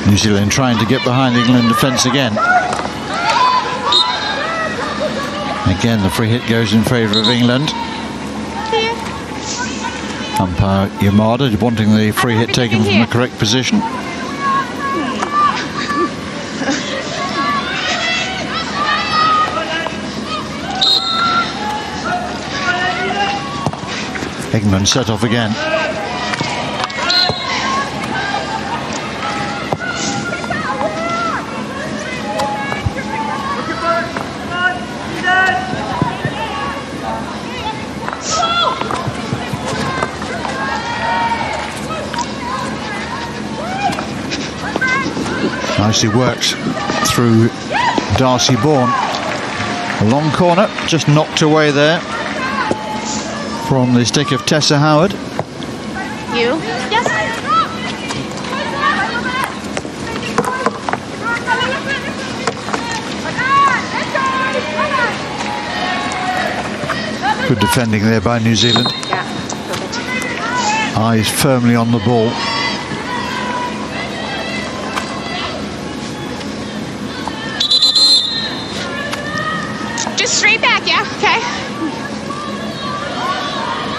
New Zealand trying to get behind the England defence again. Again, the free hit goes in favour of England. Umpire Yamada wanting the free hit taken from the correct position. England set off again. Nicely worked through Darcy Bourne. A long corner, just knocked away there from the stick of Tessa Howard. You? Yes. Good defending there by New Zealand. Yeah, perfect. Eyes firmly on the ball. Just straight back, yeah? Okay.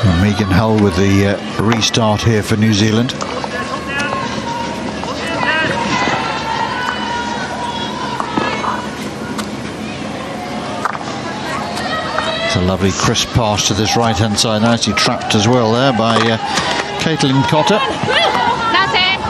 And Megan Hull with the restart here for New Zealand. It's a lovely crisp pass to this right-hand side, nicely trapped as well there by Caitlin Cotter. That's it.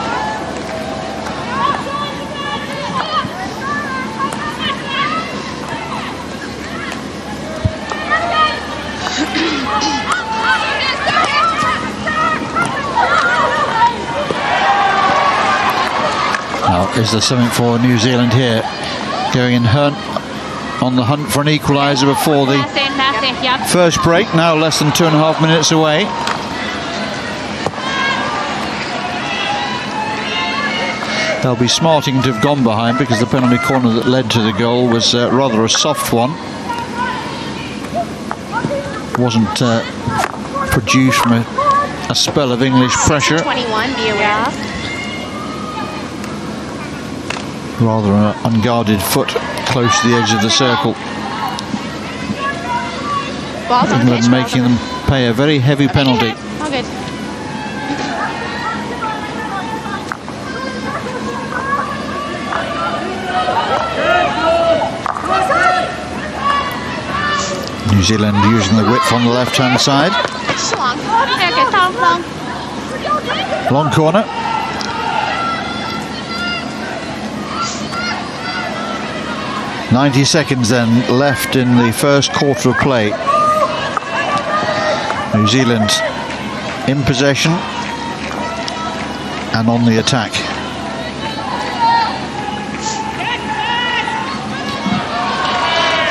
Now, is there something for New Zealand here? Going in on the hunt for an equaliser before the first break, now less than 2.5 minutes away. They'll be smarting to have gone behind because the penalty corner that led to the goal was rather a soft one. Wasn't produced from a spell of English pressure. 21, be aware. Rather an unguarded foot close to the edge of the circle. England making them pay a very heavy penalty. All good. New Zealand using the width on the left-hand side. Long corner. .90 then left in the first quarter of play. New Zealand in possession and on the attack.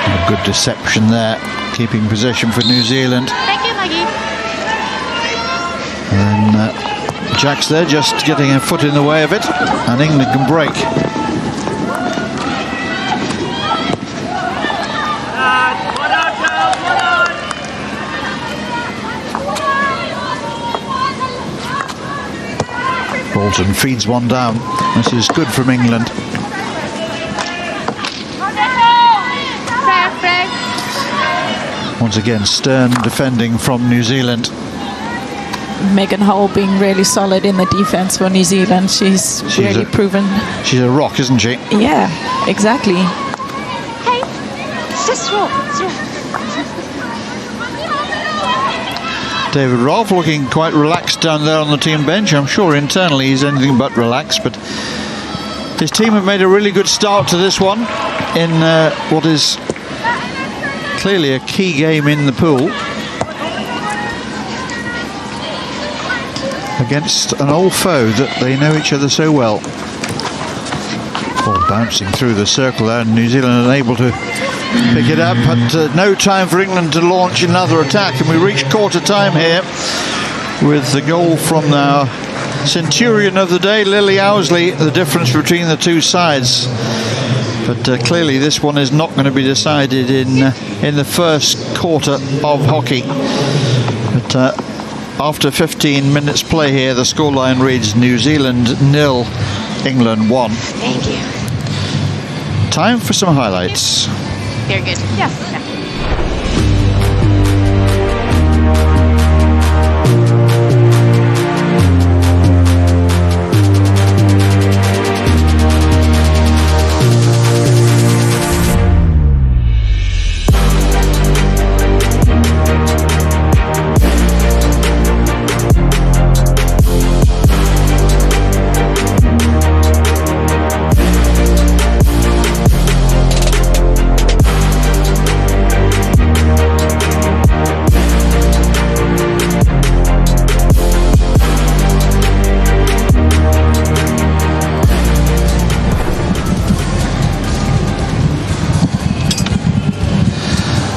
A good deception there, keeping possession for New Zealand. Thank you, Maggie. And Jack's there, just getting a foot in the way of it, and England can break. Bolton feeds one down. This is good from England. Once again, stern defending from New Zealand. Megan Hull being really solid in the defense for New Zealand. She's really proven. She's a rock, isn't she? Yeah, exactly. Hey, just roll. David Rolfe looking quite relaxed down there on the team bench. I'm sure internally he's anything but relaxed, but his team have made a really good start to this one in what is clearly a key game in the pool against an old foe that they know each other so well. Ball bouncing through the circle there, and New Zealand unable to pick it up, but no time for England to launch another attack, and we reach quarter time here with the goal from our centurion of the day, Lily Owsley. The difference between the two sides, but clearly this one is not going to be decided in the first quarter of hockey. But after 15 minutes play here, the scoreline reads New Zealand 0, England 1. Thank you. Time for some highlights. Very good. Yes.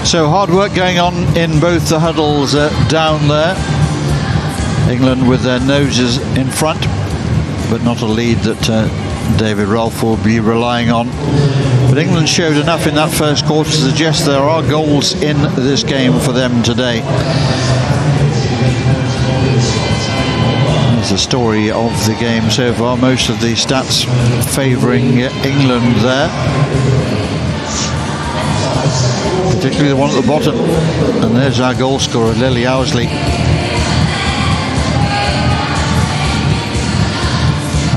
So hard work going on in both the huddles down there. England with their noses in front, but not a lead that David Rolfe will be relying on. But England showed enough in that first quarter to suggest there are goals in this game for them today. There's the story of the game so far. Most of the stats favouring England there, particularly the one at the bottom. And there's our goal scorer, Lily Owsley.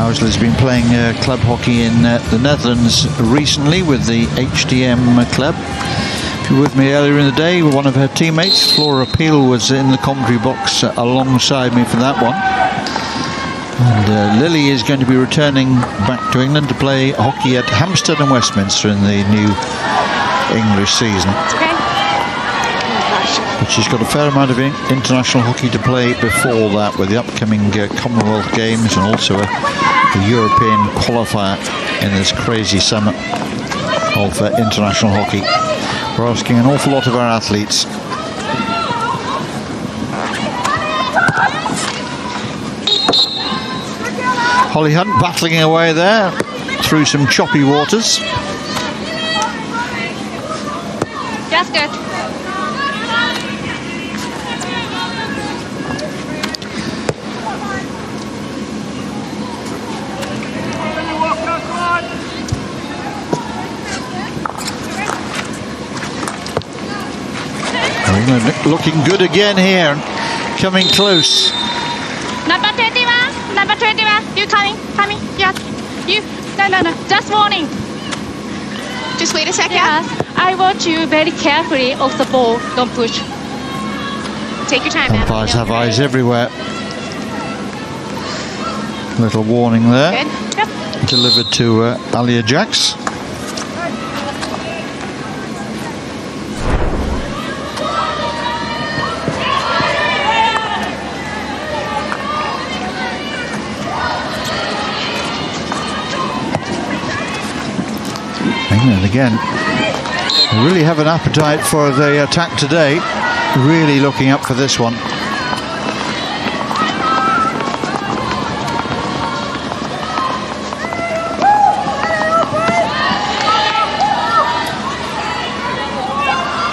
Owsley's been playing club hockey in the Netherlands recently with the HDM club. If you were with me earlier in the day, one of her teammates, Flora Peel, was in the commentary box alongside me for that one. And Lily is going to be returning back to England to play hockey at Hampstead and Westminster in the new English season. Okay. But she's got a fair amount of international hockey to play before that, with the upcoming Commonwealth Games and also a European qualifier in this crazy summer of international hockey. We're asking an awful lot of our athletes. Holly Hunt battling away there through some choppy waters. That's good. England looking good again here, coming close. Number 21. Number 21. You coming? Coming? Yes. You. No. Just warning. Just wait a second. Yes. I watch you very carefully off the ball. Don't push. Take your time. Umpires have eyes everywhere. Little warning there. Good. Yep. Delivered to Alia Jacks. England again. They really have an appetite for the attack today. Really looking up for this one.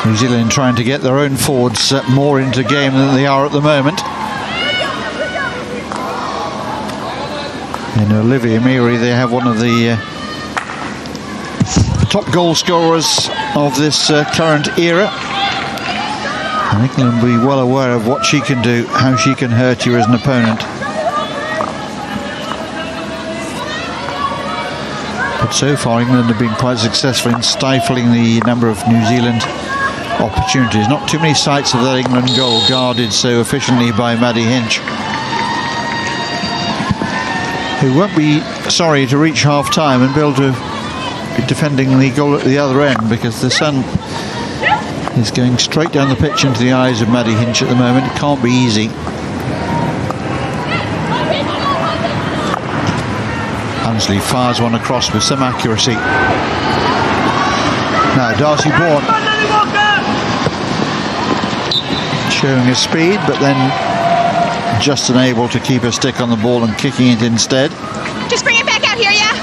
New Zealand trying to get their own forwards more into game than they are at the moment. In Olivia Meary, they have one of the top goal scorers of this current era. And England will be well aware of what she can do, how she can hurt you as an opponent. But so far England have been quite successful in stifling the number of New Zealand opportunities. Not too many sights of that England goal guarded so efficiently by Maddie Hinch, who won't be sorry to reach half-time and be able to be defending the goal at the other end, because the sun is going straight down the pitch into the eyes of Maddie Hinch at the moment. It can't be easy. Ansley fires one across with some accuracy. Now Darcy Bourne showing his speed, but then just unable to keep her stick on the ball and kicking it instead. Just bring it back out here, yeah?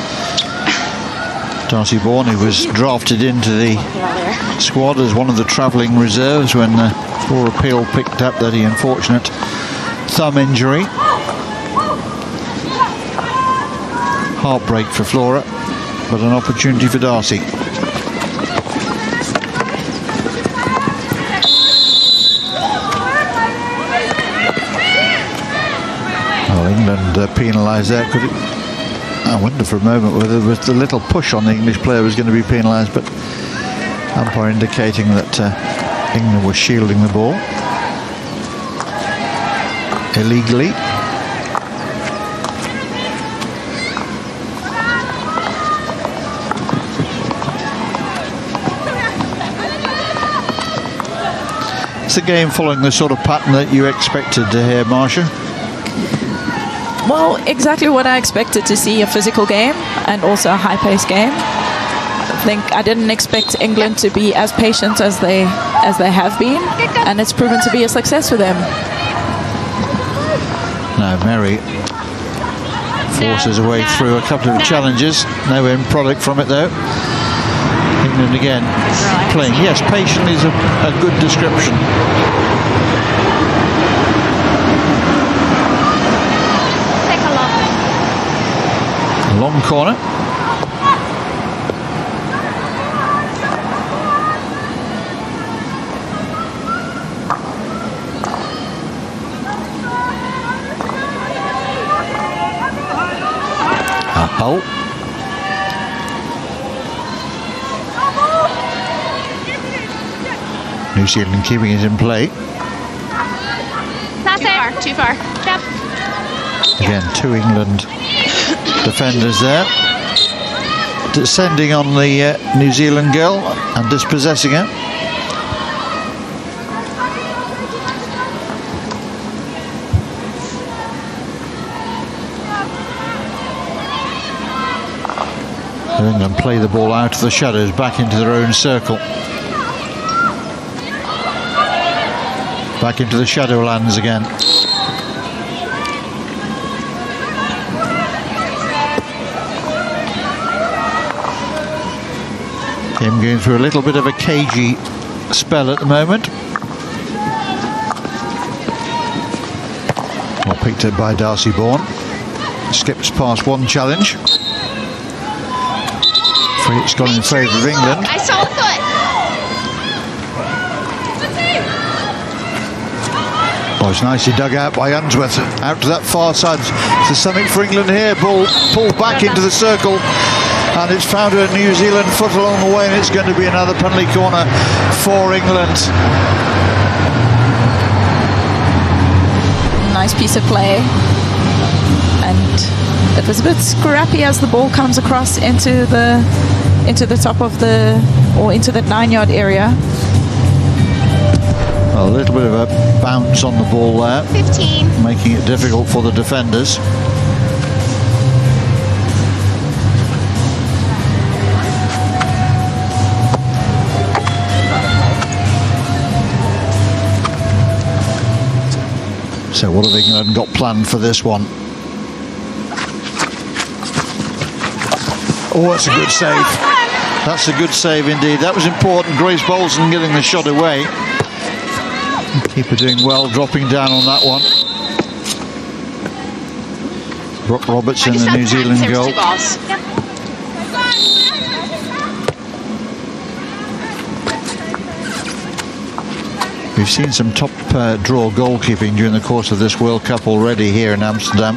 Darcy Bourne, who was drafted into the squad as one of the travelling reserves when Flora Peel picked up the unfortunate thumb injury. Heartbreak for Flora, but an opportunity for Darcy. Well, England penalised there. Could it? I wonder for a moment whether the little push on the English player was going to be penalised, but umpire indicating that England was shielding the ball illegally. It's a game following the sort of pattern that you expected to hear, Marcia. Well, exactly what I expected to see, a physical game and also a high-paced game. I think I didn't expect England to be as patient as they have been, and it's proven to be a success for them. Now Mary forces her way through a couple of challenges. No end product from it though. England again playing. Yes, patient is a good description. Take a Long corner. Oh. New Zealand keeping it in play. Not there. Too far. Yep. Again, two England defenders there. Descending on the New Zealand girl and dispossessing her. England play the ball out of the shadows back into their own circle. Back into the shadowlands again. Him going through a little bit of a cagey spell at the moment. Well, picked up by Darcy Bourne. Skips past one challenge. It's gone in favour of England. I saw a foot. Oh, it's nicely dug out by Unsworth. Out to that far side. There's something for England here. Ball pulled back into the circle. And it's found a New Zealand foot along the way. And it's going to be another penalty corner for England. Nice piece of play. And it was a bit scrappy as the ball comes across into the top of into the 9-yard area. Well, a little bit of a bounce on the ball there. 15. Making it difficult for the defenders. So what have England got planned for this one? Oh, that's a good save. That's a good save indeed. That was important. Grace Bolson getting the shot away. Keeper doing well, dropping down on that one. Brooke Robertson, the New Zealand goal. We've seen some top draw goalkeeping during the course of this World Cup already here in Amsterdam.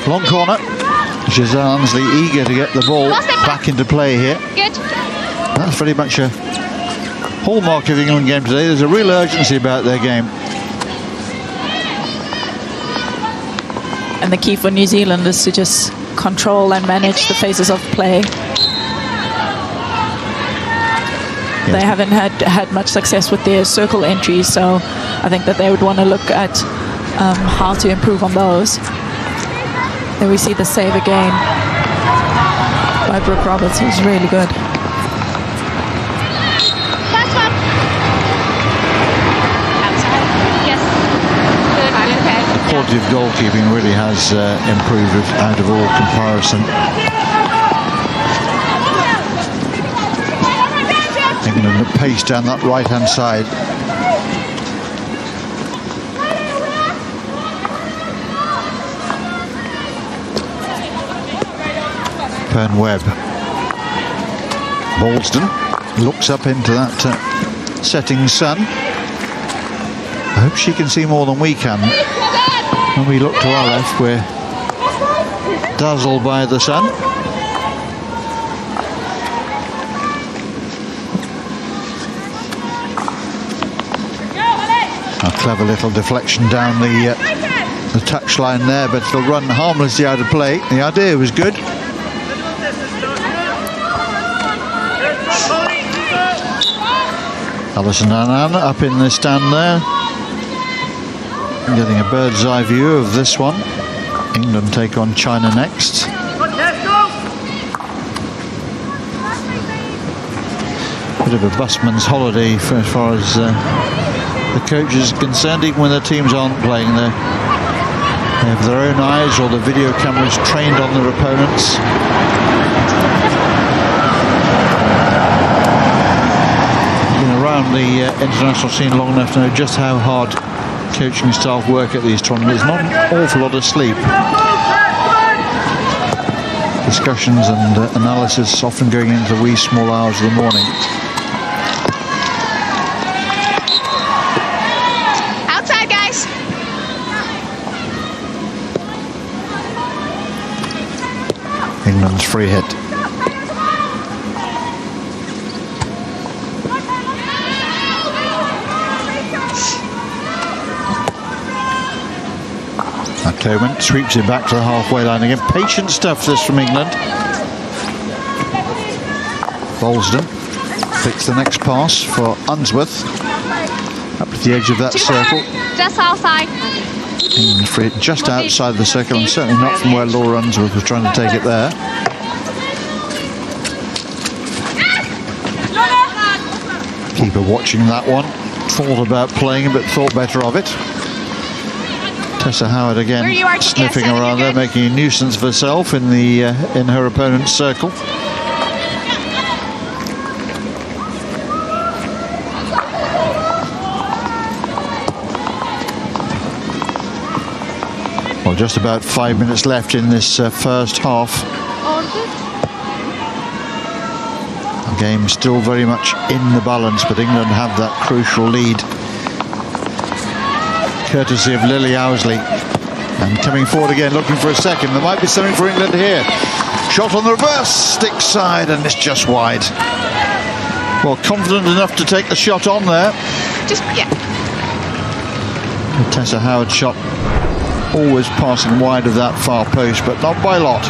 Long corner. Giselle Ansley eager to get the ball back into play here. Good. That's very much a hallmark of the England game today. There's a real urgency about their game. And the key for New Zealand is to just control and manage the phases of play. Yes. They haven't had much success with their circle entries, so I think that they would want to look at how to improve on those. Then we see the save again by Brooke Roberts, who's really good. Last one. Outside. Yes. Good. Okay. quality of goalkeeping really has improved out of all comparison. England at pace down that right-hand side. Webb. Ballston looks up into that setting sun. I hope she can see more than we can. When we look to our left, we're dazzled by the sun. A clever little deflection down the touchline there, but it'll run harmlessly out of play. The idea was good. Alison Annan up in the stand there. Getting a bird's eye view of this one. England take on China next. Bit of a busman's holiday for as far as the coach is concerned, even when their teams aren't playing there. They have their own eyes or the video cameras trained on their opponents. Around the international scene long enough to know just how hard coaching staff work at these tournaments. Not an awful lot of sleep. Discussions and analysis often going into the wee small hours of the morning. Outside, guys. England's free hit. Tobin sweeps it back to the halfway line again. Patient stuff this from England. Bolsden picks the next pass for Unsworth. Up to the edge of that circle. Just outside. England free hit just outside the circle, and certainly not from where Laura Unsworth was trying to take it there. Keeper watching that one. Thought about playing, but thought better of it. Tessa Howard again sniffing around there, making a nuisance of herself in the in her opponent's circle. Well, just about 5 minutes left in this first half. The game still very much in the balance, but England have that crucial lead, courtesy of Lily Owsley. And coming forward again, looking for a second. There might be something for England here. Shot on the reverse, stick side, and it's just wide. Well, confident enough to take the shot on there. Just, yeah. The Tessa Howard shot always passing wide of that far post, but not by a lot.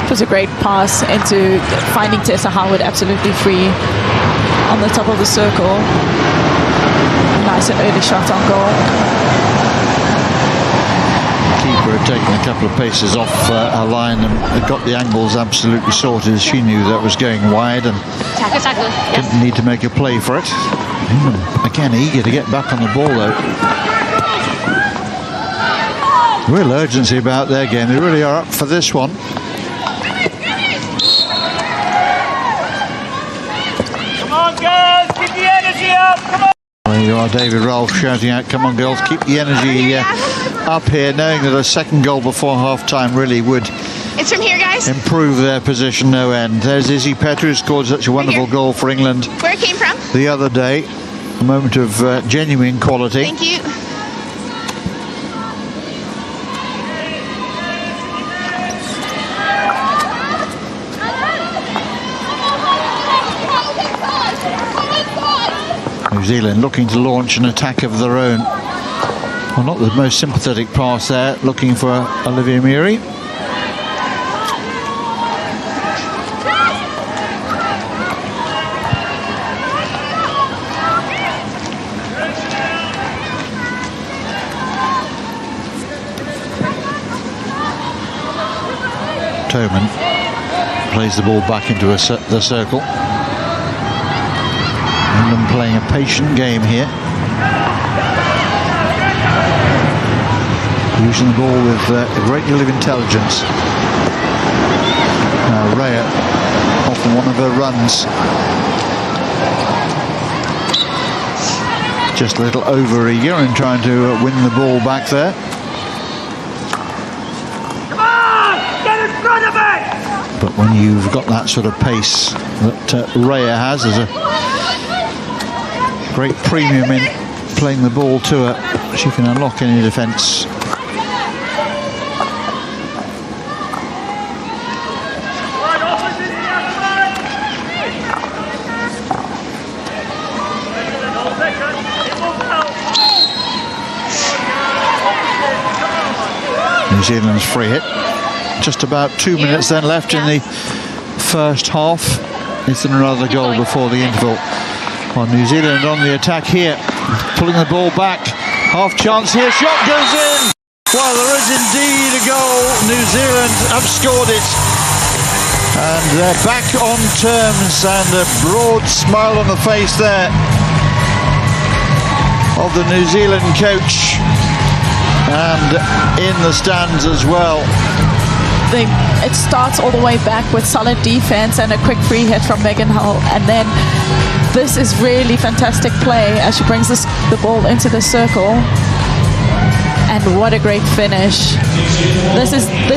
It was a great pass into finding Tessa Howard absolutely free on the top of the circle. Nice and early shot on goal. Keeper had taken a couple of paces off her line and had got the angles absolutely sorted. She knew that was going wide and didn't need to make a play for it. Again, eager to get back on the ball though. Real urgency about their game. They really are up for this one. Come on, girls, keep the energy up. Come on. There you are, David Ralph shouting out, come on girls, keep the energy up here, knowing that a second goal before half-time really would It's from here, guys. improve their position no end. There's Izzy Petru, who scored such a wonderful goal for England Where it came from. the other day. A moment of genuine quality. Thank you. New Zealand looking to launch an attack of their own. Well, not the most sympathetic pass there, looking for Olivia Muri. Toman plays the ball back into the circle. England playing a patient game here. using the ball with a great deal of intelligence. Now Rhea off one of her runs. Just a little over eager in trying to win the ball back there. Come on! Get in front of it! But when you've got that sort of pace that Rhea has, there's a great premium in playing the ball to her. She can unlock any defence. New Zealand's free hit. Just about 2 minutes then left in the first half. It's another goal before the interval. Well, New Zealand on the attack here, pulling the ball back. Half chance here, shot goes in. Well, there is indeed a goal. New Zealand have scored it. And they're back on terms, and a broad smile on the face there of the New Zealand coach. And in the stands as well. It starts all the way back with solid defense and a quick free hit from Megan Hull, and then this is really fantastic play as she brings the ball into the circle. And what a great finish. This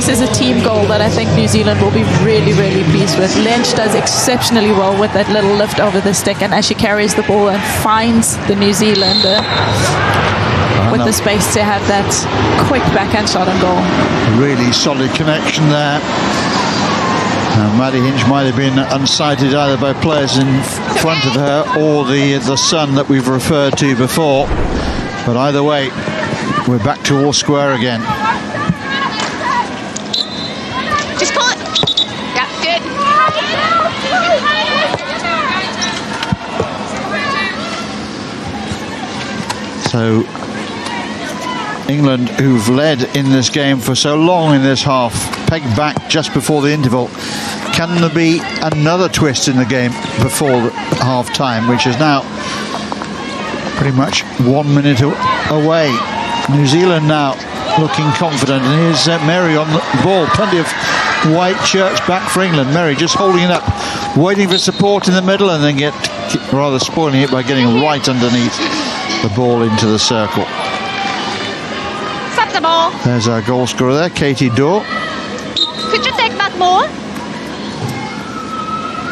is a team goal that I think New Zealand will be really, really pleased with. Lynch does exceptionally well with that little lift over the stick, and as she carries the ball and finds the New Zealander with the space to have that quick backhand shot on goal. Really solid connection there. Maddie Hinch might have been unsighted either by players in front of her or the son that we've referred to before. But either way, we're back to all square again. Just pull it. Yeah, good. So England, who've led in this game for so long in this half, pegged back just before the interval. Can there be another twist in the game before half time, which is now pretty much 1 minute away? New Zealand now looking confident, and here's Mary on the ball. Plenty of white shirts back for England. Mary just holding it up, waiting for support in the middle, and then rather spoiling it by getting right underneath the ball into the circle. Stop the ball. There's our goal scorer there, Katie Dorr. Could you take that more?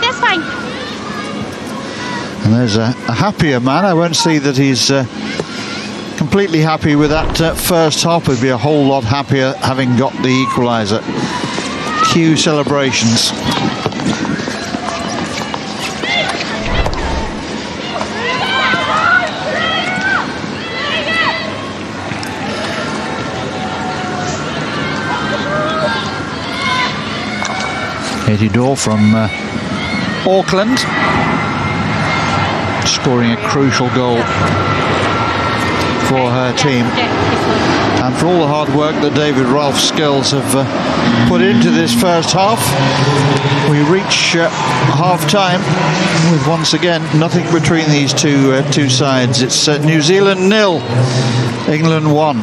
That's fine. And there's a happier man. I won't say that he's completely happy with that first half. He'd be a whole lot happier having got the equaliser. Cue celebrations. Katie Dorr from Auckland, scoring a crucial goal for her team, and for all the hard work that David Ralph's girls have put into this first half. We reach half time with, once again, nothing between these two sides. It's New Zealand 0, England 1.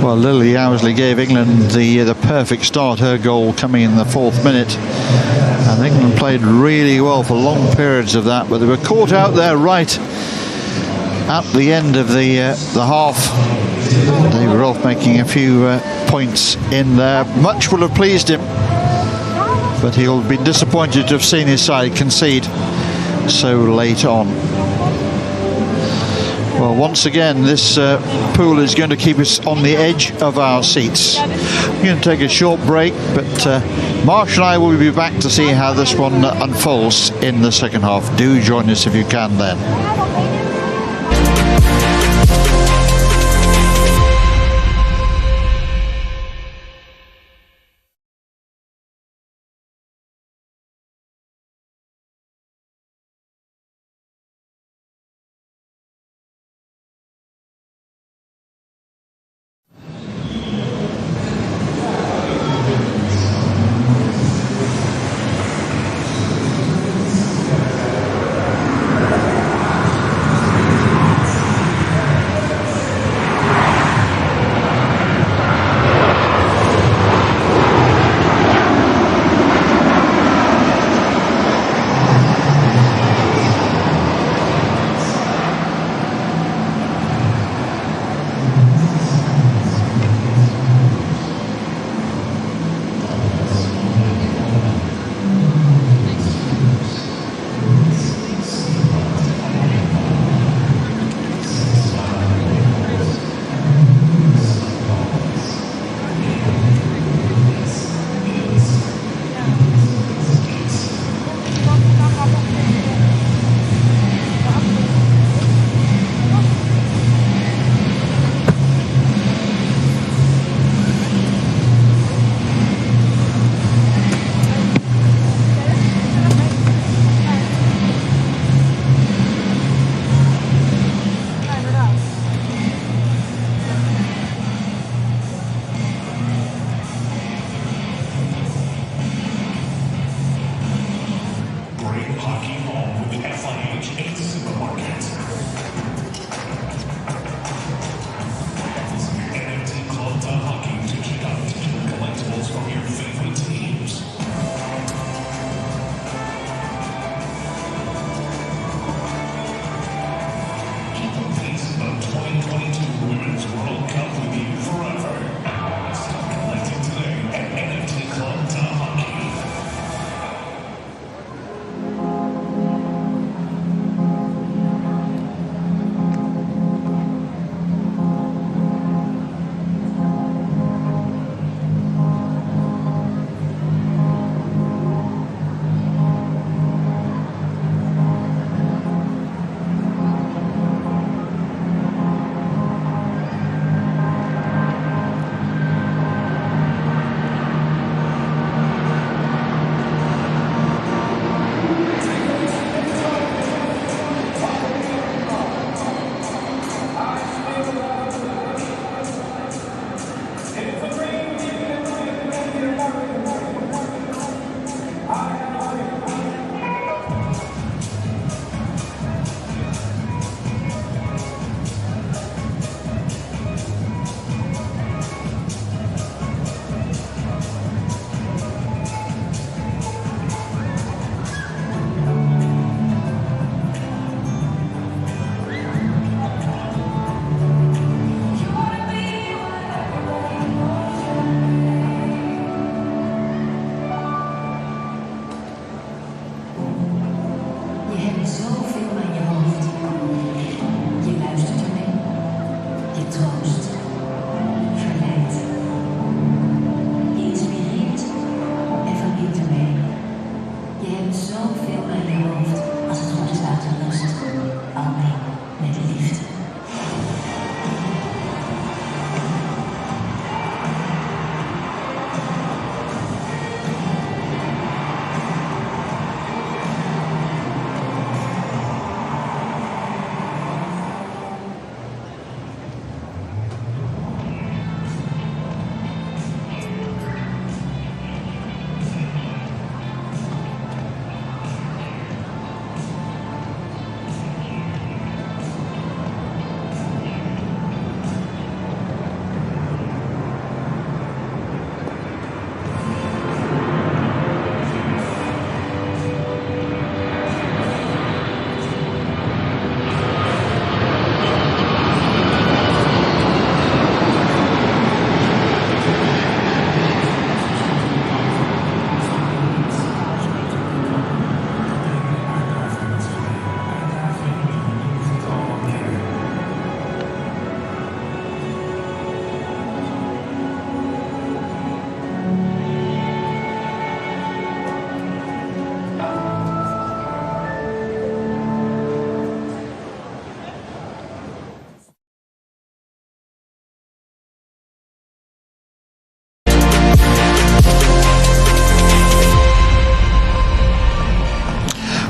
Well, Lily Owsley gave England the perfect start, her goal coming in the 4th minute. And England played really well for long periods of that, but they were caught out there right at the end of the half. David Rolfe making a few points in there. Much will have pleased him, but he'll be disappointed to have seen his side concede so late on. Well, once again, this pool is going to keep us on the edge of our seats. We're going to take a short break, but Marsh and I will be back to see how this one unfolds in the second half. Do join us if you can then. hockey home with FIH supermarket. NFT Club Hockey to check out digital collectibles from your favorite teams. Keep the pace of 2022 Women's World Cup with you forever. Start collecting today at NFT Club Hockey.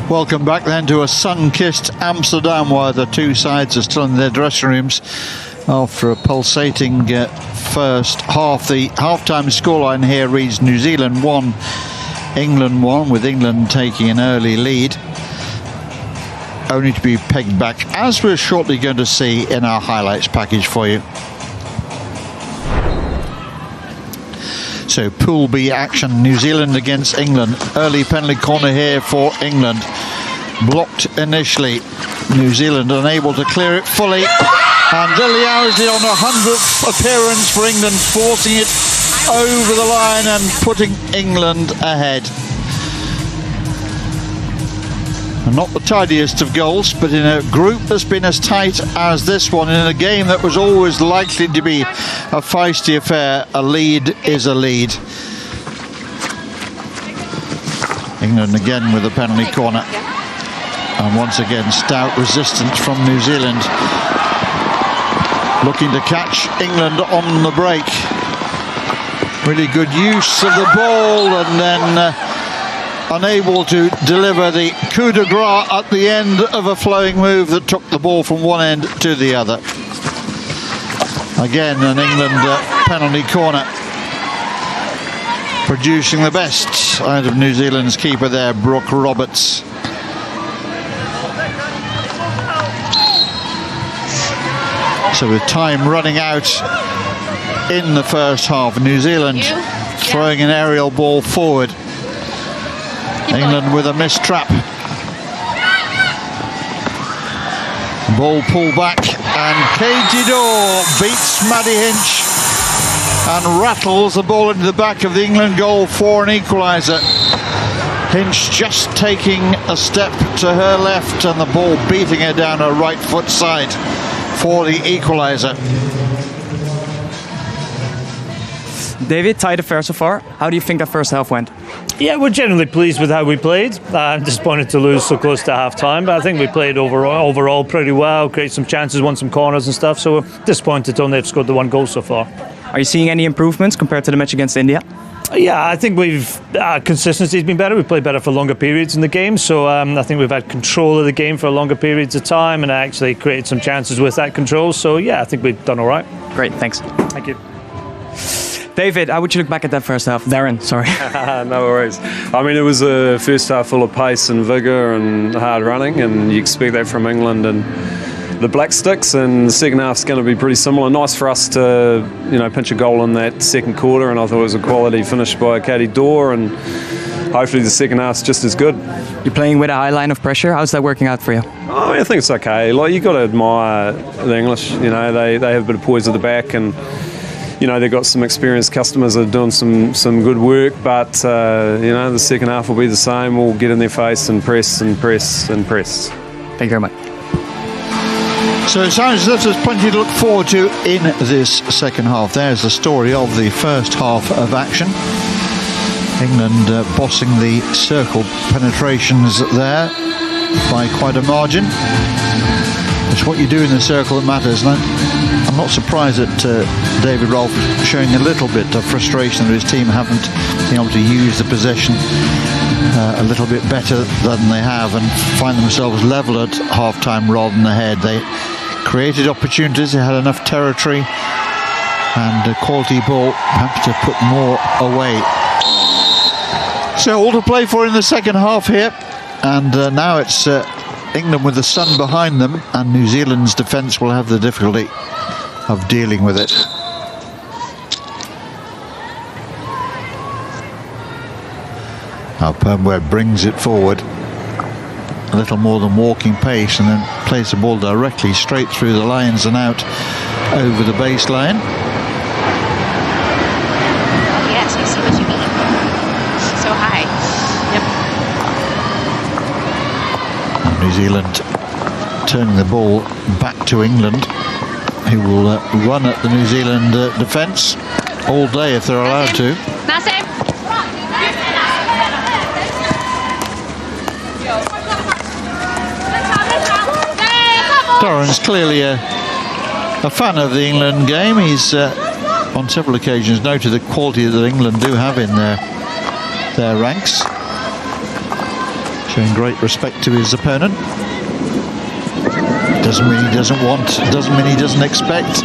Welcome back then to a sun-kissed Amsterdam, where the two sides are still in their dressing rooms after a pulsating first half. The half-time scoreline here reads New Zealand 1, England 1, with England taking an early lead, only to be pegged back, as we're shortly going to see in our highlights package for you. So Pool B action, New Zealand against England. Early penalty corner here for England. Blocked initially. New Zealand unable to clear it fully. And Liliarity on a 100th appearance for England, forcing it over the line and putting England ahead. Not the tidiest of goals, but in a group that's been as tight as this one, in a game that was always likely to be a feisty affair, a lead is a lead. England again with a penalty corner. And once again, stout resistance from New Zealand. Looking to catch England on the break. Really good use of the ball, and then unable to deliver the coup de grace at the end of a flowing move that took the ball from one end to the other. Again, an England penalty corner, producing the best out of New Zealand's keeper there, Brooke Roberts. So with time running out in the first half, New Zealand throwing an aerial ball forward. England with a missed trap. Ball pulled back, and Katie Dorr beats Maddie Hinch and rattles the ball into the back of the England goal for an equaliser. Hinch just taking a step to her left and the ball beating her down her right foot side for the equaliser. David, tight affair so far. How do you think that first half went? Yeah, we're generally pleased with how we played. I'm disappointed to lose so close to half-time, but I think we played overall pretty well, created some chances, won some corners and stuff, so we're disappointed to only have scored the one goal so far. Are you seeing any improvements compared to the match against India? Yeah, I think consistency's been better. We've played better for longer periods in the game, so I think we've had control of the game for longer periods of time and actually created some chances with that control, so yeah, I think we've done all right. Great, thanks. Thank you. David, how would you look back at that first half? Darren, sorry. No worries. I mean, it was a first half full of pace and vigour and hard running, and you expect that from England and the Black Sticks, and the second half's going to be pretty similar. Nice for us to, pinch a goal in that second quarter, and I thought it was a quality finish by Katie Dorr, and hopefully the second half's just as good. You're playing with a high line of pressure. How's that working out for you? Oh, I think it's okay. Like, you got to admire the English. They have a bit of poise at the back, and they've got some experienced customers that are doing some good work, but the second half will be the same. We'll get in their face and press and press and press. Thank you very much. So it sounds as if there's plenty to look forward to in this second half. There's the story of the first half of action. England bossing the circle penetrations there by quite a margin. It's what you do in the circle that matters. And I'm not surprised that David Rolfe showing a little bit of frustration that his team haven't been able to use the possession a little bit better than they have and find themselves level at half-time rather than ahead. They created opportunities, they had enough territory and a quality ball, perhaps to put more away. So all to play for in the second half here, and now it's England with the sun behind them, and New Zealand's defence will have the difficulty of dealing with it. Now Permweb brings it forward a little more than walking pace and then plays the ball directly straight through the lines and out over the baseline. Yes, I see what you mean. So high. Yep. And New Zealand turning the ball back to England, who will run at the New Zealand defence all day if they're allowed to. Massive. Torrens clearly a fan of the England game. He's on several occasions noted the quality that England do have in their ranks, showing great respect to his opponent. Doesn't mean he doesn't want, doesn't mean he doesn't expect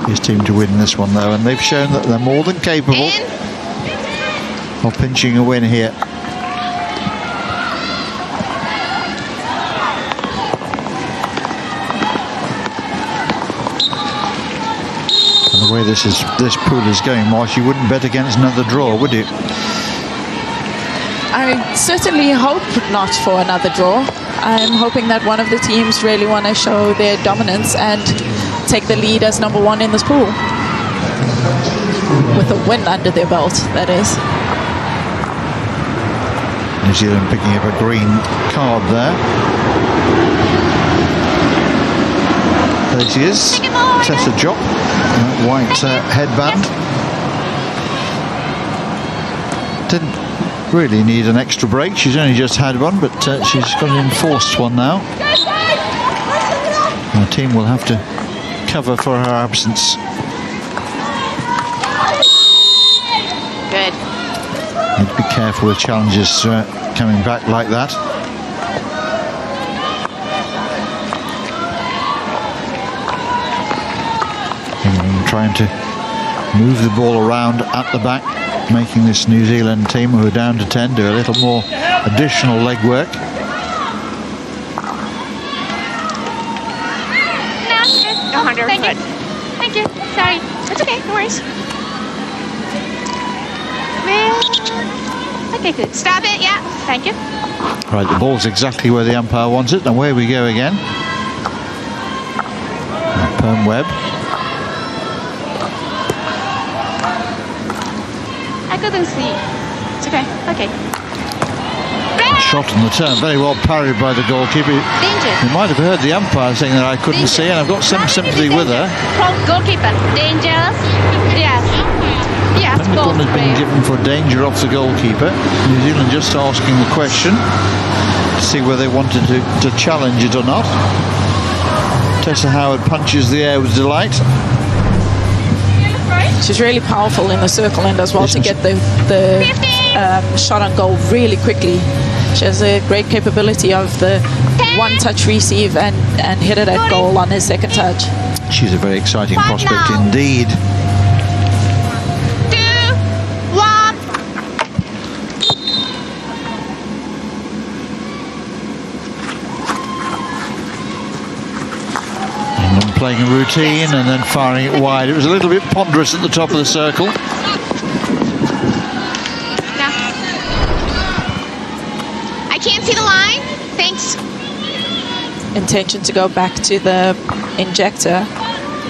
his team to win this one though, and they've shown that they're more than capable of pinching a win here. The way this pool is going, Marsh, you wouldn't bet against another draw, would you? I certainly hope not for another draw. I'm hoping that one of the teams really want to show their dominance and take the lead as number one in this pool. With a win under their belt, that is. New Zealand picking up a green card there. There she is, Tessa Jock. White headband. Didn't really need an extra break. She's only just had one, but she's got an enforced one now. The team will have to cover for her absence. Good. Need to be careful with challenges coming back like that. Trying to move the ball around at the back, making this New Zealand team, who are down to 10, do a little more additional legwork. No, 100. Thank you. Sorry. It's okay. No worries. Well, okay, good. Stop it. Yeah. Thank you. Right, the ball's exactly where the umpire wants it. And away we go again. Perm Webb. I couldn't see. It's okay. Okay. Shot on the turn, very well parried by the goalkeeper. Danger. You might have heard the umpire saying that I couldn't see, and I've got some sympathy with her. From goalkeeper. Dangerous. Yes. Yes. The Goal corner has been given for danger off the goalkeeper. New Zealand just asking the question to see whether they wanted to challenge it or not. Tessa Howard punches the air with delight. She's really powerful in the circle end as well to get the shot on goal really quickly. She has a great capability of the one-touch receive and hit it at goal on his second touch. She's a very exciting prospect indeed. 2, 1. England playing a routine and then firing it wide. It was a little bit ponderous at the top of the circle. I can't see the line. Thanks. Intention to go back to the injector,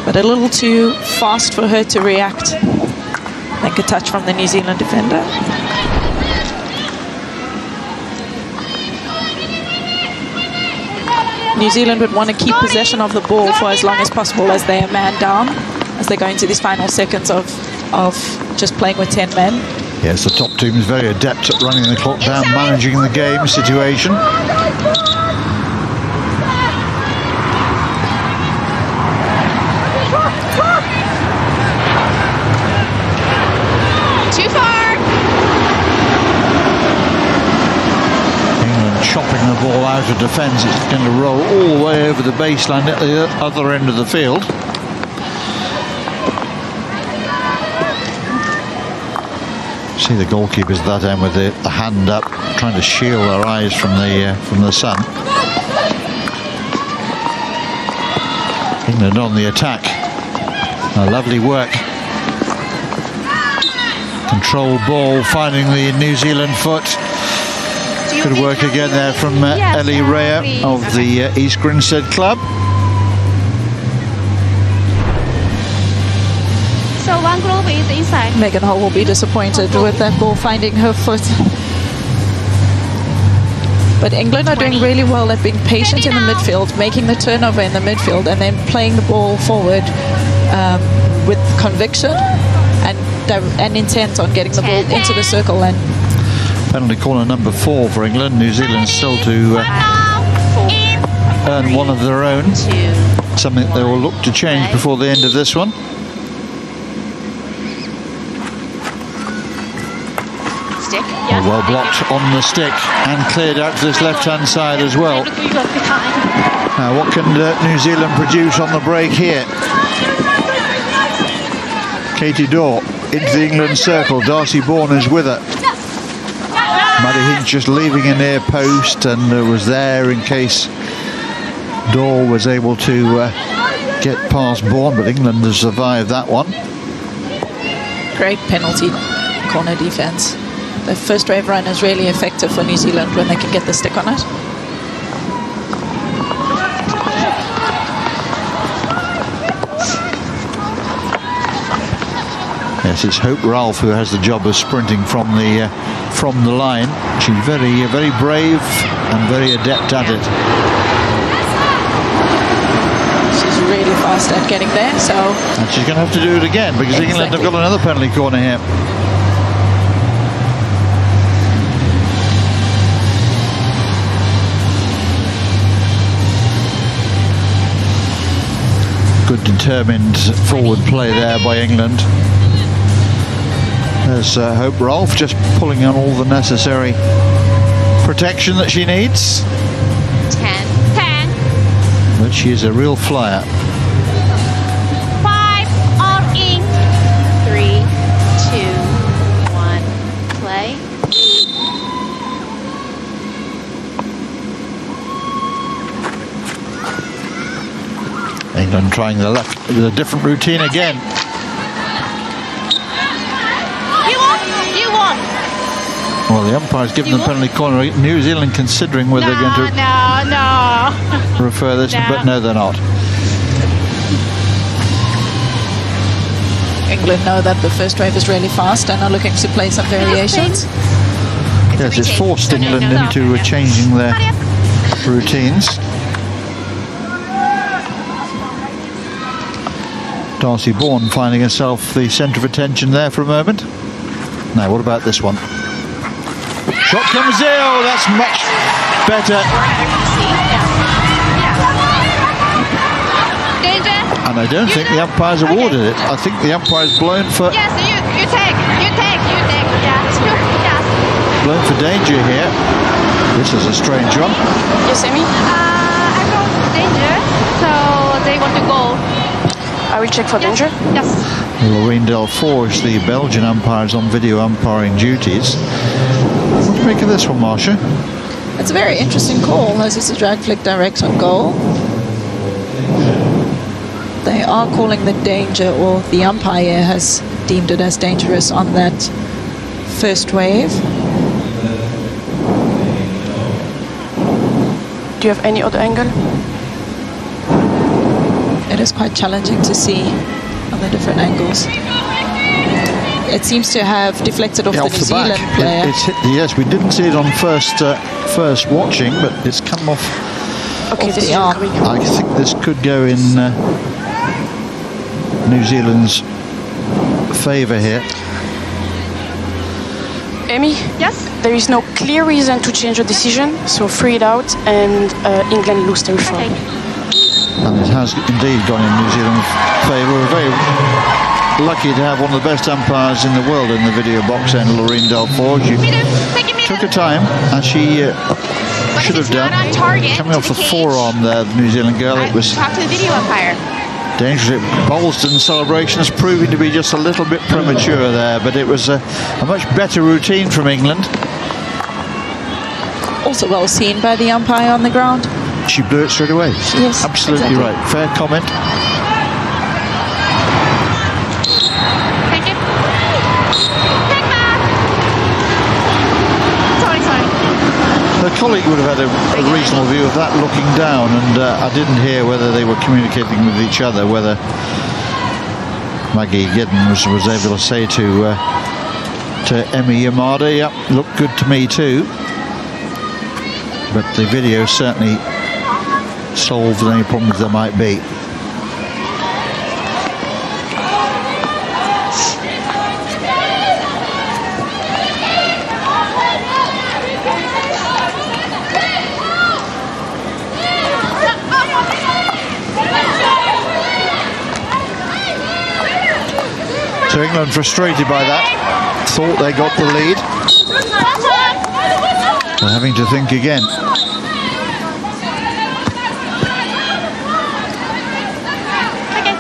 but a little too fast for her to react. I think a touch from the New Zealand defender. New Zealand would want to keep possession of the ball for as long as possible as they are man down, as they go into these final seconds of just playing with 10 men. Yes, the top team is very adept at running the clock down, managing the game situation. Too far. England chopping the ball out of defence. It's going to roll all the way over the baseline at the other end of the field. See the goalkeepers at that end with the hand up, trying to shield their eyes from the sun. England on the attack. Lovely work. Controlled ball, finding the New Zealand foot. Good work again there from Ellie Rea of the East Grinstead Club. So one group is inside. Megan Hall will be disappointed with that ball finding her foot. But England are doing really well at being patient in the midfield, making the turnover in the midfield, and then playing the ball forward with conviction and intent on getting the ball into the circle. And penalty corner number 4 for England. New Zealand still to earn one of their own. Something they will look to change before the end of this one. Stick. Well blocked on the stick and cleared out to this left-hand side as well. Now what can New Zealand produce on the break here? Katie Dorr into the England circle. Darcy Bourne is with her. Maddie Hinch just leaving a near post and was there in case Dorr was able to get past Bourne, but England has survived that one. great penalty corner defense. The first wave run is really effective for New Zealand when they can get the stick on it. Yes, it's Hope Ralph who has the job of sprinting from the line. She's very brave and very adept at it. She's really fast at getting there, so... And she's going to have to do it again because England have got another penalty corner here. Good determined forward play there by England. There's Hope Rolfe just pulling on all the necessary protection that she needs. 10. But she is a real flyer. 5, all in. 3, 2, 1, play. England trying the different routine again. You won. Well, the umpire's given the penalty corner. New Zealand considering whether they're going to No. refer this, No. but no, they're not. England know that the first wave is really fast and are looking to play some variations. Yes, it's forced England into changing their routines. Darcy Bourne finding herself the centre of attention there for a moment. Now, what about this one? Shot comes in. Oh, that's much better. Danger. And I don't think the umpire's awarded it. I think the umpire's blown for Yes, you take. Yeah. blown for danger here. This is a strange one. Yes, Amy? I wrote danger, so they want to go. I will check for danger. Yes. Lorraine Delfour is the Belgian umpires on video umpiring duties. What do you make of this one, Marcia? It's a very interesting call, as it's a drag flick direct on goal. They are calling the danger, or the umpire has deemed it as dangerous on that first wave. Do you have any other angle? It is quite challenging to see on the different angles. It seems to have deflected off the New Zealand player. It's hit yes, we didn't see it on first watching, but it's come off. Okay, Off this the is arm. coming. I think this could go in New Zealand's favour here. Amy? Yes. There is no clear reason to change the decision, so free it out and England lose territory. And it has indeed gone in New Zealand's favour. We're very lucky to have one of the best umpires in the world in the video box, and Lorraine Delfour. She took her time, as she should have done. Coming off the forearm there, the New Zealand girl, it was Talk to the video umpire. dangerous. Bolston's celebrations proving to be just a little bit premature there, but it was a much better routine from England. Also well seen by the umpire on the ground. She blew it straight away. Yes, Absolutely exactly. right. Fair comment. Thank you. Take back. Sorry. The colleague would have had a reasonable view of that looking down, and I didn't hear whether they were communicating with each other, whether Maggie Giddens was able to say to Emmy Yamada, yep, looked good to me too. But the video certainly solved any problems there might be. So England frustrated by that, thought they got the lead. They're having to think again.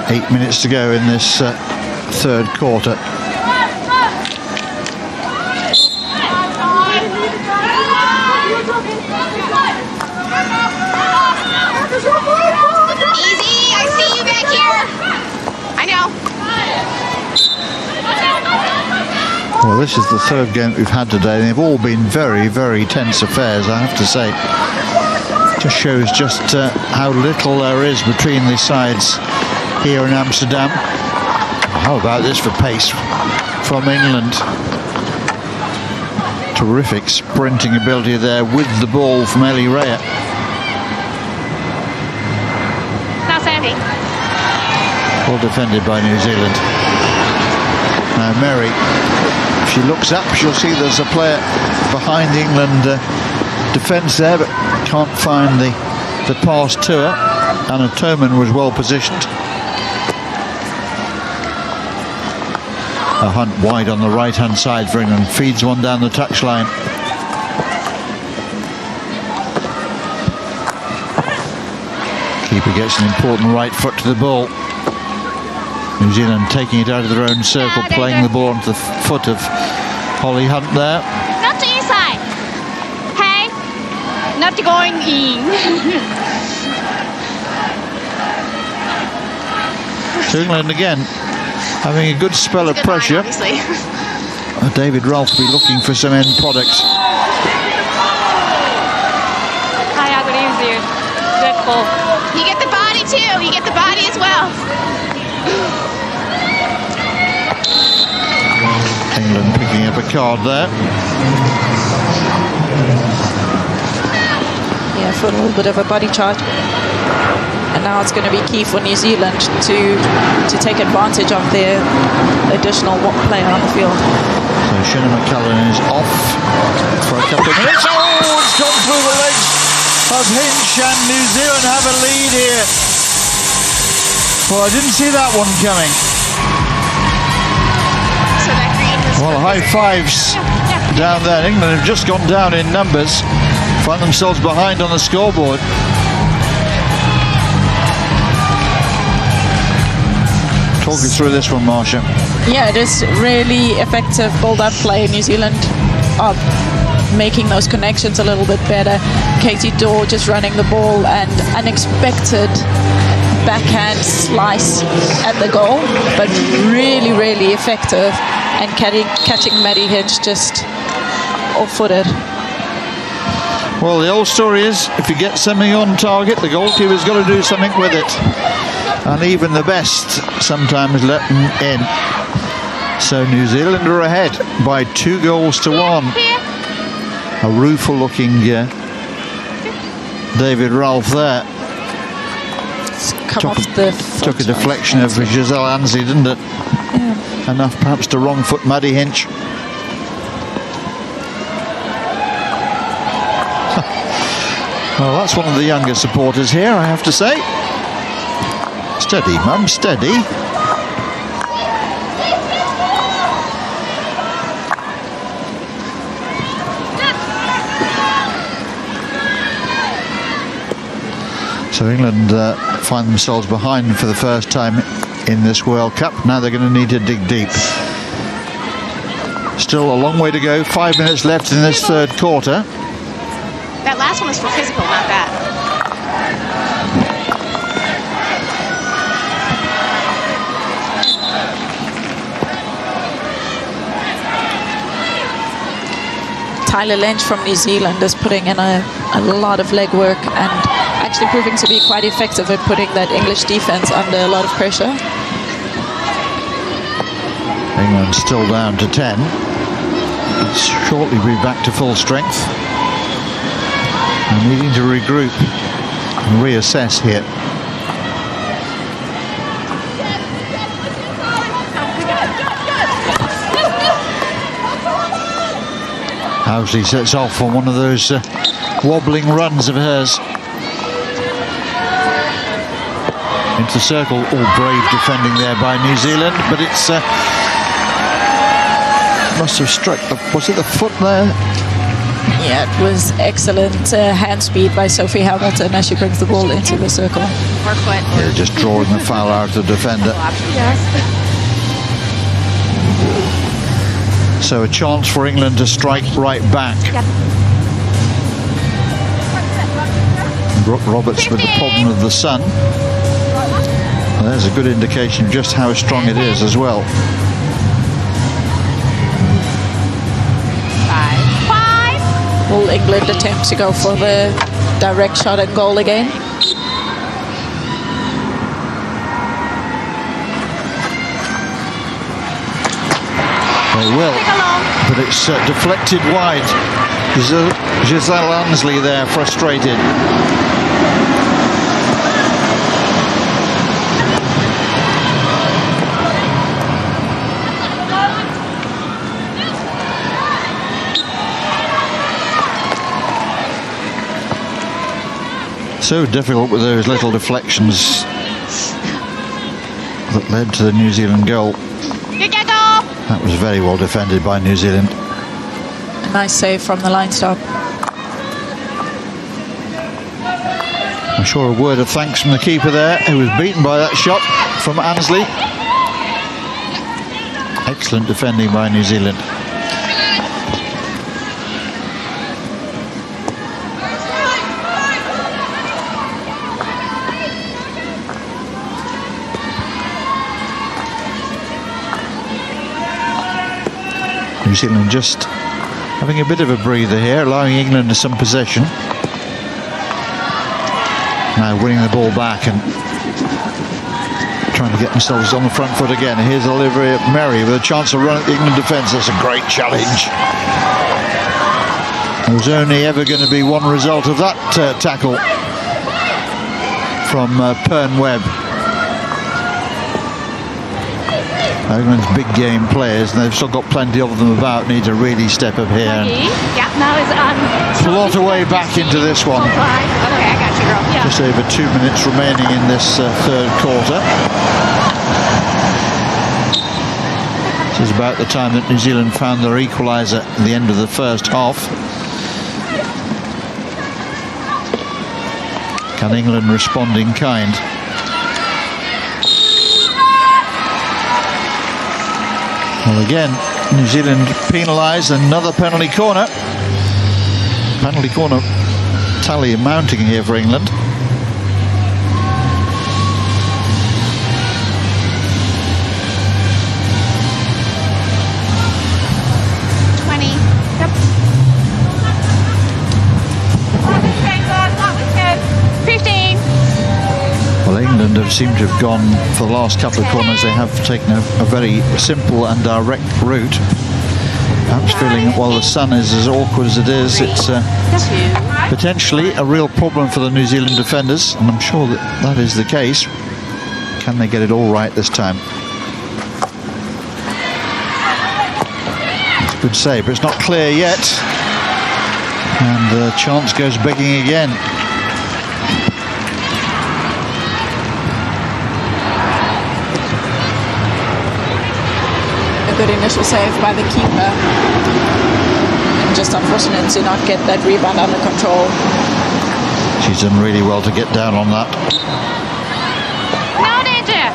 Okay. 8 minutes to go in this third quarter. Easy. I see you back here. I know. Well, this is the third game we've had today, and they've all been very, very tense affairs, I have to say. Just shows just how little there is between the sides here in Amsterdam. How about this for pace from England? Terrific sprinting ability there with the ball from Ellie Rea. Now Sandy. Well defended by New Zealand. Now Mary, if she looks up, she'll see there's a player behind the England defence there, but can't find the pass to her. Anna Toman was well positioned. A Hunt wide on the right-hand side for England, feeds one down the touchline. Keeper gets an important right foot to the ball. New Zealand taking it out of their own circle, playing the ball onto the foot of Holly Hunt there. Not inside. Hey. Not going in. So England again having a good spell of pressure. Obviously. David Ralph will be looking for some end products. Hi, good evening. Good pull. You get the body too. You get the body as well. England picking up a card there. Yeah, for a little bit of a body charge. And now it's going to be key for New Zealand to take advantage of their additional player on the field. So Shannon McCallum is off for a couple of minutes. Oh, it's gone through the legs of Hinch, and New Zealand have a lead here. Well, I didn't see that one coming. So that green was Well, high fives down there. England have just gone down in numbers, find themselves behind on the scoreboard. Talk us through this one, Marsha. Yeah, it is really effective build-up play. New Zealand are making those connections a little bit better. Katie Dorr just running the ball and unexpected backhand slice at the goal, but really, really effective. And catching Maddie Hinch just off-footed. Well, the old story is, if you get something on target, the goalkeeper's got to do something with it. And even the best sometimes let them in. So New Zealand are ahead by 2-1. A rueful-looking David Ralph there. Took a deflection of Giselle Ansley, didn't it? Yeah. Enough perhaps to wrong foot Maddie Hinch. Well, that's one of the younger supporters here, I have to say. Steady, Mum, steady. So England find themselves behind for the first time in this World Cup. Now they're going to need to dig deep. Still a long way to go. 5 minutes left in this third quarter. that last one was for physical, not that. Tyler Lynch from New Zealand is putting in a lot of legwork and actually proving to be quite effective at putting that English defense under a lot of pressure. England still down to 10. It's shortly be back to full strength. And needing to regroup and reassess here. Housley sets off on one of those wobbling runs of hers. Into the circle, all brave defending there by New Zealand, but it's must have struck the, was it the foot there? Yeah, it was excellent hand speed by Sophie Hamilton as she brings the ball into the circle. Or foot. Yeah, just drawing the foul out of the defender. So a chance for England to strike right back. Brooke Roberts with the problem of the sun. There's a good indication of just how strong it is as well. 5. Will England attempt to go for the direct shot at goal again? They will, but it's deflected wide. Giselle Ansley there, frustrated. So difficult with those little deflections that led to the New Zealand goal. That was very well defended by New Zealand. A nice save from the line stop. I'm sure a word of thanks from the keeper there, who was beaten by that shot from Ansley. Excellent defending by New Zealand. New Zealand just having a bit of a breather here, allowing England some possession. Now winning the ball back and trying to get themselves on the front foot again. Here's Olivia Merry with a chance to run at the England defence. That's a great challenge. There was only ever going to be one result of that tackle from Pern Webb. England's big game players, and they've still got plenty of them about, need to really step up here and now is on. plot a way back into this one. Okay, I got you, girl. Yeah. Just over 2 minutes remaining in this third quarter. This is about the time that New Zealand found their equaliser at the end of the first half. Can England respond in kind? Well, again, New Zealand penalised, another penalty corner. Penalty corner tally mounting here for England. Well, England have seemed to have gone, for the last couple of corners, they have taken a very simple and direct route. Perhaps feeling, while the sun is as awkward as it is, it's potentially a real problem for the New Zealand defenders, and I'm sure that that is the case. Can they get it all right this time? It's a good save, but it's not clear yet. And the chance goes begging again. Good initial save by the keeper, and just unfortunate to not get that rebound under control. She's done really well to get down on that. No danger.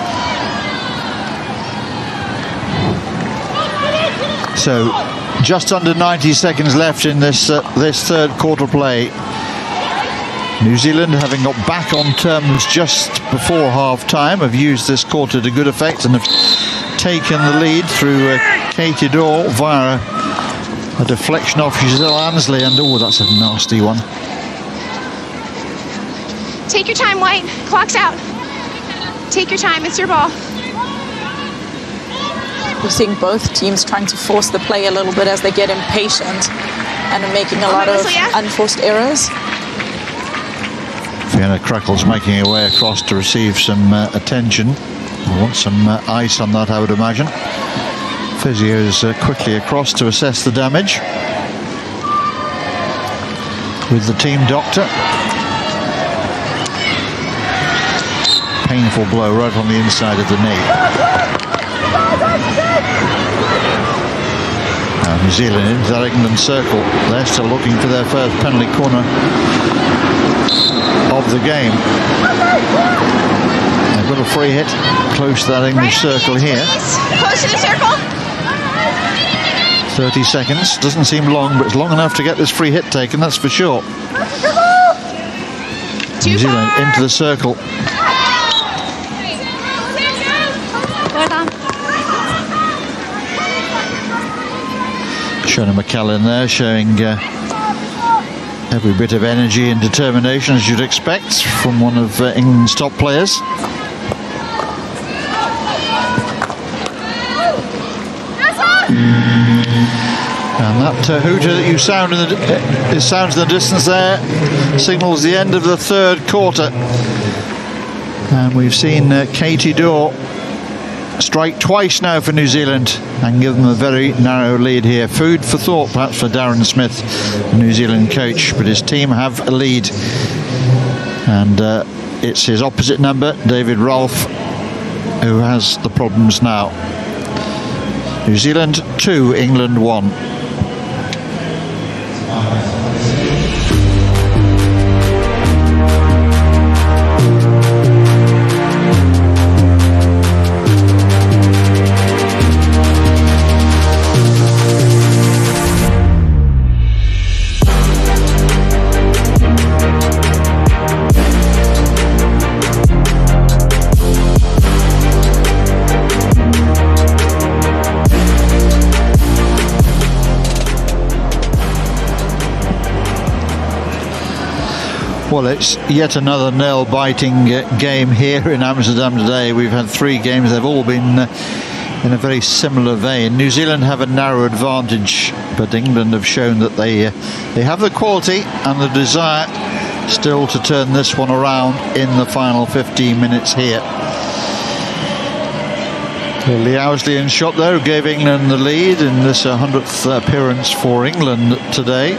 So just under 90 seconds left in this third quarter play. New Zealand, having got back on terms just before half-time, have used this quarter to good effect and have taken the lead through Katie Dorr via a deflection off Giselle Ansley, and oh, that's a nasty one. Take your time, White. Clock's out. Take your time. It's your ball. We're seeing both teams trying to force the play a little bit as they get impatient and are making a lot of unforced errors. Fiona Crackle's making her way across to receive some attention. I want some ice on that, I would imagine. Physio's quickly across to assess the damage with the team doctor. Painful blow right on the inside of the knee. Now New Zealand into that England circle. They're still looking for their first penalty corner of the game. They've got a free hit close to that English circle here. Close to the circle. 30 seconds, doesn't seem long, but it's long enough to get this free hit taken, that's for sure. New Zealand into the circle. Shona McCallum there showing every bit of energy and determination, as you'd expect from one of England's top players. And that hooter that you sound in the sounds in the distance there signals the end of the third quarter. And we've seen Katie Dorr strike twice now for New Zealand and give them a very narrow lead here. Food for thought perhaps for Darren Smith, the New Zealand coach, but his team have a lead. And it's his opposite number, David Rolfe, who has the problems now. New Zealand 2, England 1. Well, it's yet another nail-biting game here in Amsterdam today. We've had 3 games. They've all been in a very similar vein. New Zealand have a narrow advantage, but England have shown that they have the quality and the desire still to turn this one around in the final 15 minutes here. Lily Owsley in shot there gave England the lead in this 100th appearance for England today.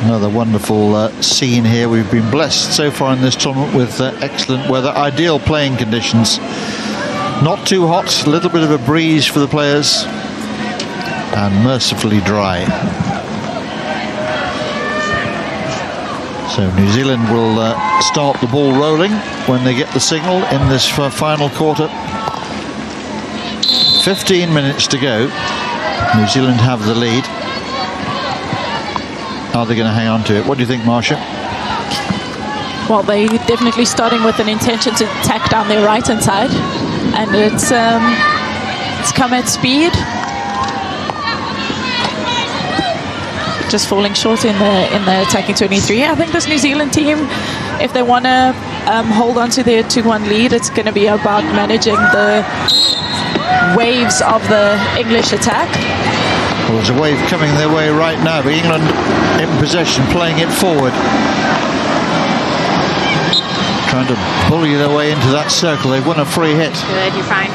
Another wonderful scene here. We've been blessed so far in this tournament with excellent weather, ideal playing conditions. Not too hot, a little bit of a breeze for the players, and mercifully dry. So New Zealand will start the ball rolling when they get the signal in this final quarter. 15 minutes to go. New Zealand have the lead. Are they going to hang on to it? What do you think, Marcia? Well, they're definitely starting with an intention to attack down their right-hand side, and it's come at speed. Just falling short in the attacking 23. I think this New Zealand team, if they want to hold on to their 2-1 lead, it's going to be about managing the waves of the English attack. Well, there's a wave coming their way right now, but England in possession, playing it forward. Trying to bully their way into that circle. They've won a free hit. Good, you're fine.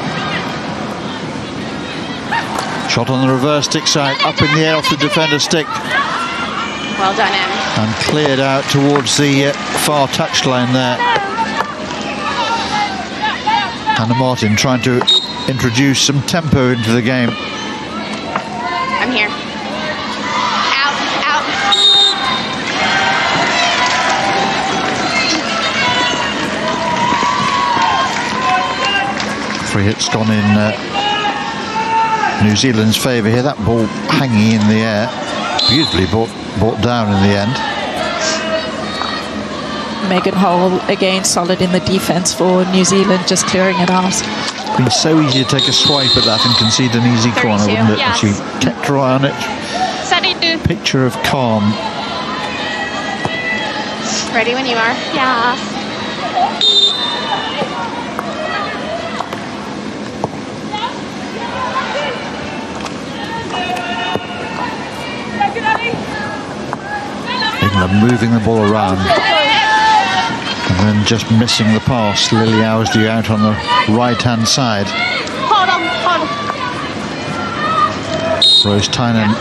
Shot on the reverse stick side, up in the air off the defender's stick. Well done, Em. And cleared out towards the far touchline there. Hannah Martin trying to introduce some tempo into the game. I'm here. Out, out. Free hit's gone in New Zealand's favour here. That ball hanging in the air, beautifully brought down in the end. Megan Hall again solid in the defence for New Zealand, just clearing it out. It's been so easy to take a swipe at that and concede an easy corner, wouldn't it? Yes. She kept her eye on it. 32. Picture of calm. Ready when you are. Yeah. England moving the ball around. And then just missing the pass. Lily Owsley out on the right-hand side. Hold on, hold on. Rose Tynan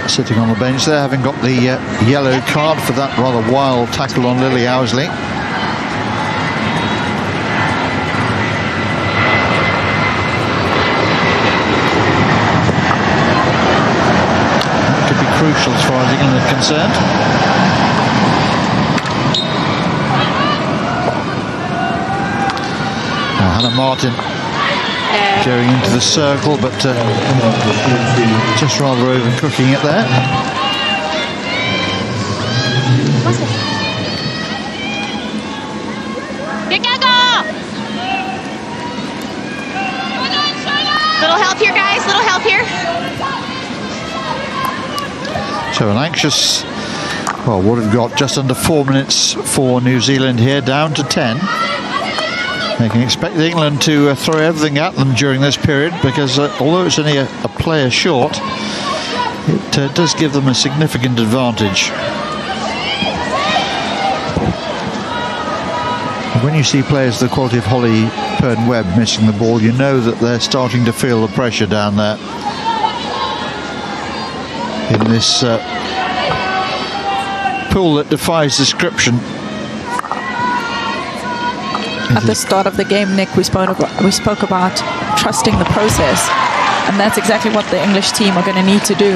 sitting on the bench there, having got the yellow card for that rather wild tackle on Lily Owsley. That could be crucial as far as England are concerned. Hannah Martin going into the circle, but just rather overcooking it there. You can go! Little help here, guys. Little help here. So an anxious, well, what have we got? Just under 4 minutes for New Zealand here, down to 10. They can expect England to throw everything at them during this period, because although it's only a player short, it does give them a significant advantage. When you see players of the quality of Holly Pern-Webb missing the ball, you know that they're starting to feel the pressure down there in this pool that defies description. At the start of the game, Nick, we spoke about trusting the process, and that's exactly what the English team are going to need to do.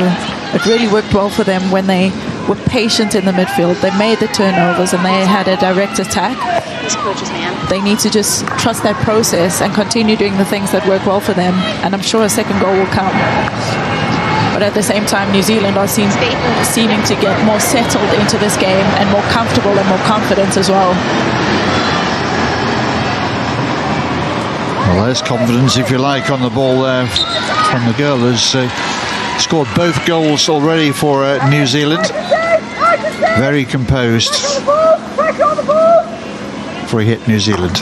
It really worked well for them when they were patient in the midfield. They made the turnovers and they had a direct attack. These coaches, man. They need to just trust that process and continue doing the things that work well for them, and I'm sure a second goal will come. But at the same time, New Zealand are seeming to get more settled into this game and more comfortable and more confident as well. Well, there's confidence, if you like, on the ball there from the girl who's scored both goals already for New Zealand. Very composed. Free hit New Zealand.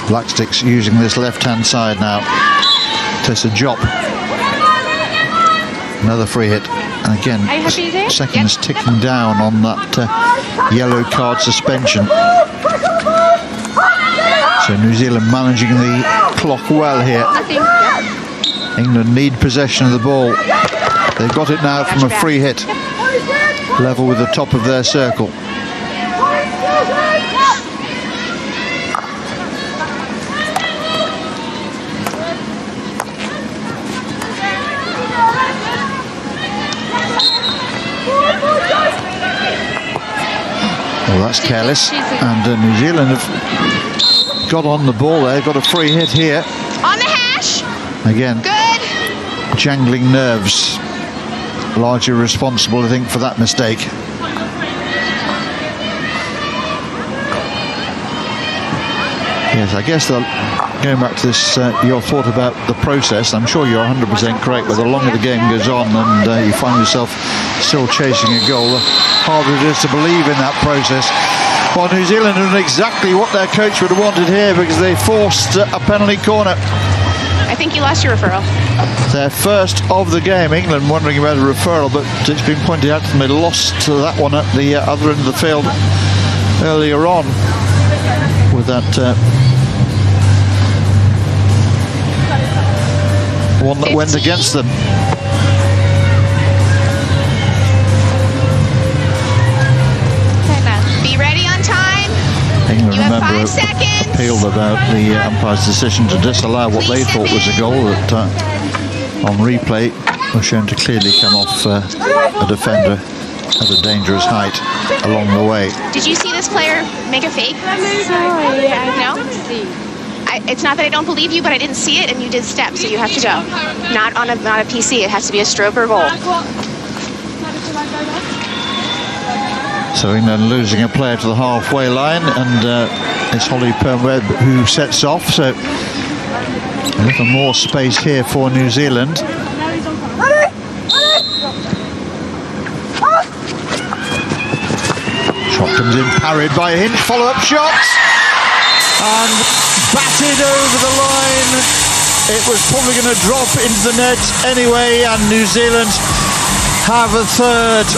Blacksticks using this left-hand side now. Tessa Jopp. Another free hit. And again, seconds ticking down on that yellow card suspension. So New Zealand managing the clock well here. England need possession of the ball. They've got it now from a free hit. Level with the top of their circle. Well, that's careless. And New Zealand have got on the ball there. Got a free hit here. On the hash. Again. Good. Jangling nerves. Largely responsible, I think, for that mistake. Yes, I guess going back to this, your thought about the process, I'm sure you're 100% correct, but the longer the game goes on and you find yourself still chasing a goal, the harder it is to believe in that process. Well, New Zealand did exactly what their coach would have wanted here because they forced a penalty corner. I think you lost your referral. Their first of the game. England wondering about a referral, but it's been pointed out to them they lost that one at the other end of the field earlier on with that one that 15. Went against them. Be ready on time. England, you have remember, 5 seconds. Appealed about the umpire's decision to disallow what they thought was a goal that on replay was shown to clearly come off a defender at a dangerous height along the way. Did you see this player make a fake? Sorry, no? It's not that I don't believe you, but I didn't see it and you did step, so you have to go. Not a PC, it has to be a stroke or goal. So England losing a player to the halfway line, and it's Holly Perm-Webb who sets off. So a little more space here for New Zealand. Shot comes in, parried by Hinch. Follow-up shot, and batted over the line. It was probably going to drop into the net anyway, and New Zealand have a third.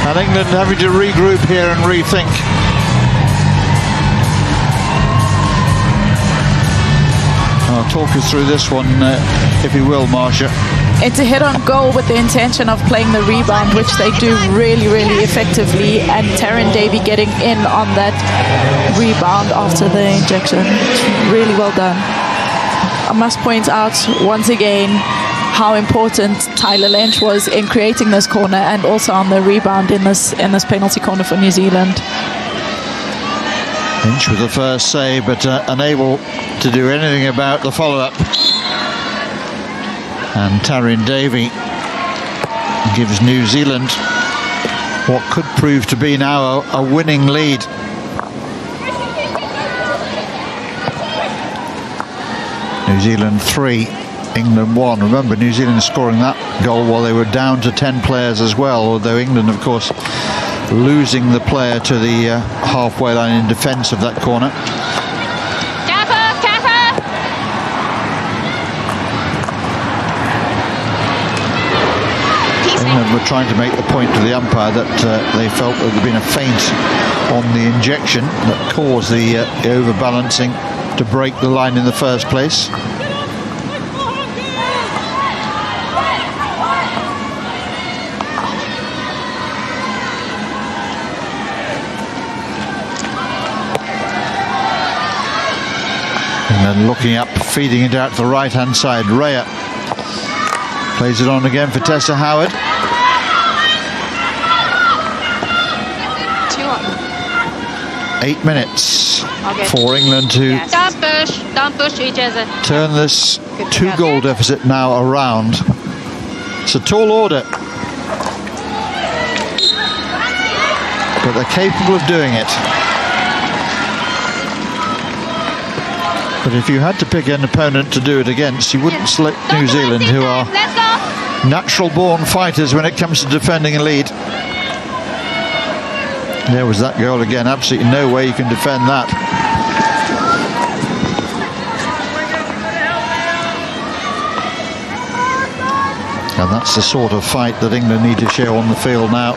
And England having to regroup here and rethink. I'll talk us through this one, if you will, Marcia. It's a hit on goal with the intention of playing the rebound, which they do really, really effectively. And Taryn Davey getting in on that rebound after the injection. It's really well done. I must point out once again how important Tyler Lynch was in creating this corner and also on the rebound in this penalty corner for New Zealand. Lynch with the first save, but unable to do anything about the follow-up. And Taryn Davey gives New Zealand what could prove to be now a winning lead. New Zealand 3, England 1. Remember, New Zealand scoring that goal while they were down to 10 players as well, although England, of course, losing the player to the halfway line in defence of that corner. England were trying to make the point to the umpire that they felt there had been a feint on the injection that caused the overbalancing to break the line in the first place. And then looking up, feeding it out to the right-hand side. Rhea plays it on again for Tessa Howard. 8 minutes for England to don't push each other. Turn this 2-goal deficit now around. It's a tall order, but they're capable of doing it. But if you had to pick an opponent to do it against, you wouldn't select New Zealand, who are natural-born fighters when it comes to defending a lead. There was that goal again. Absolutely no way you can defend that. And that's the sort of fight that England need to show on the field now.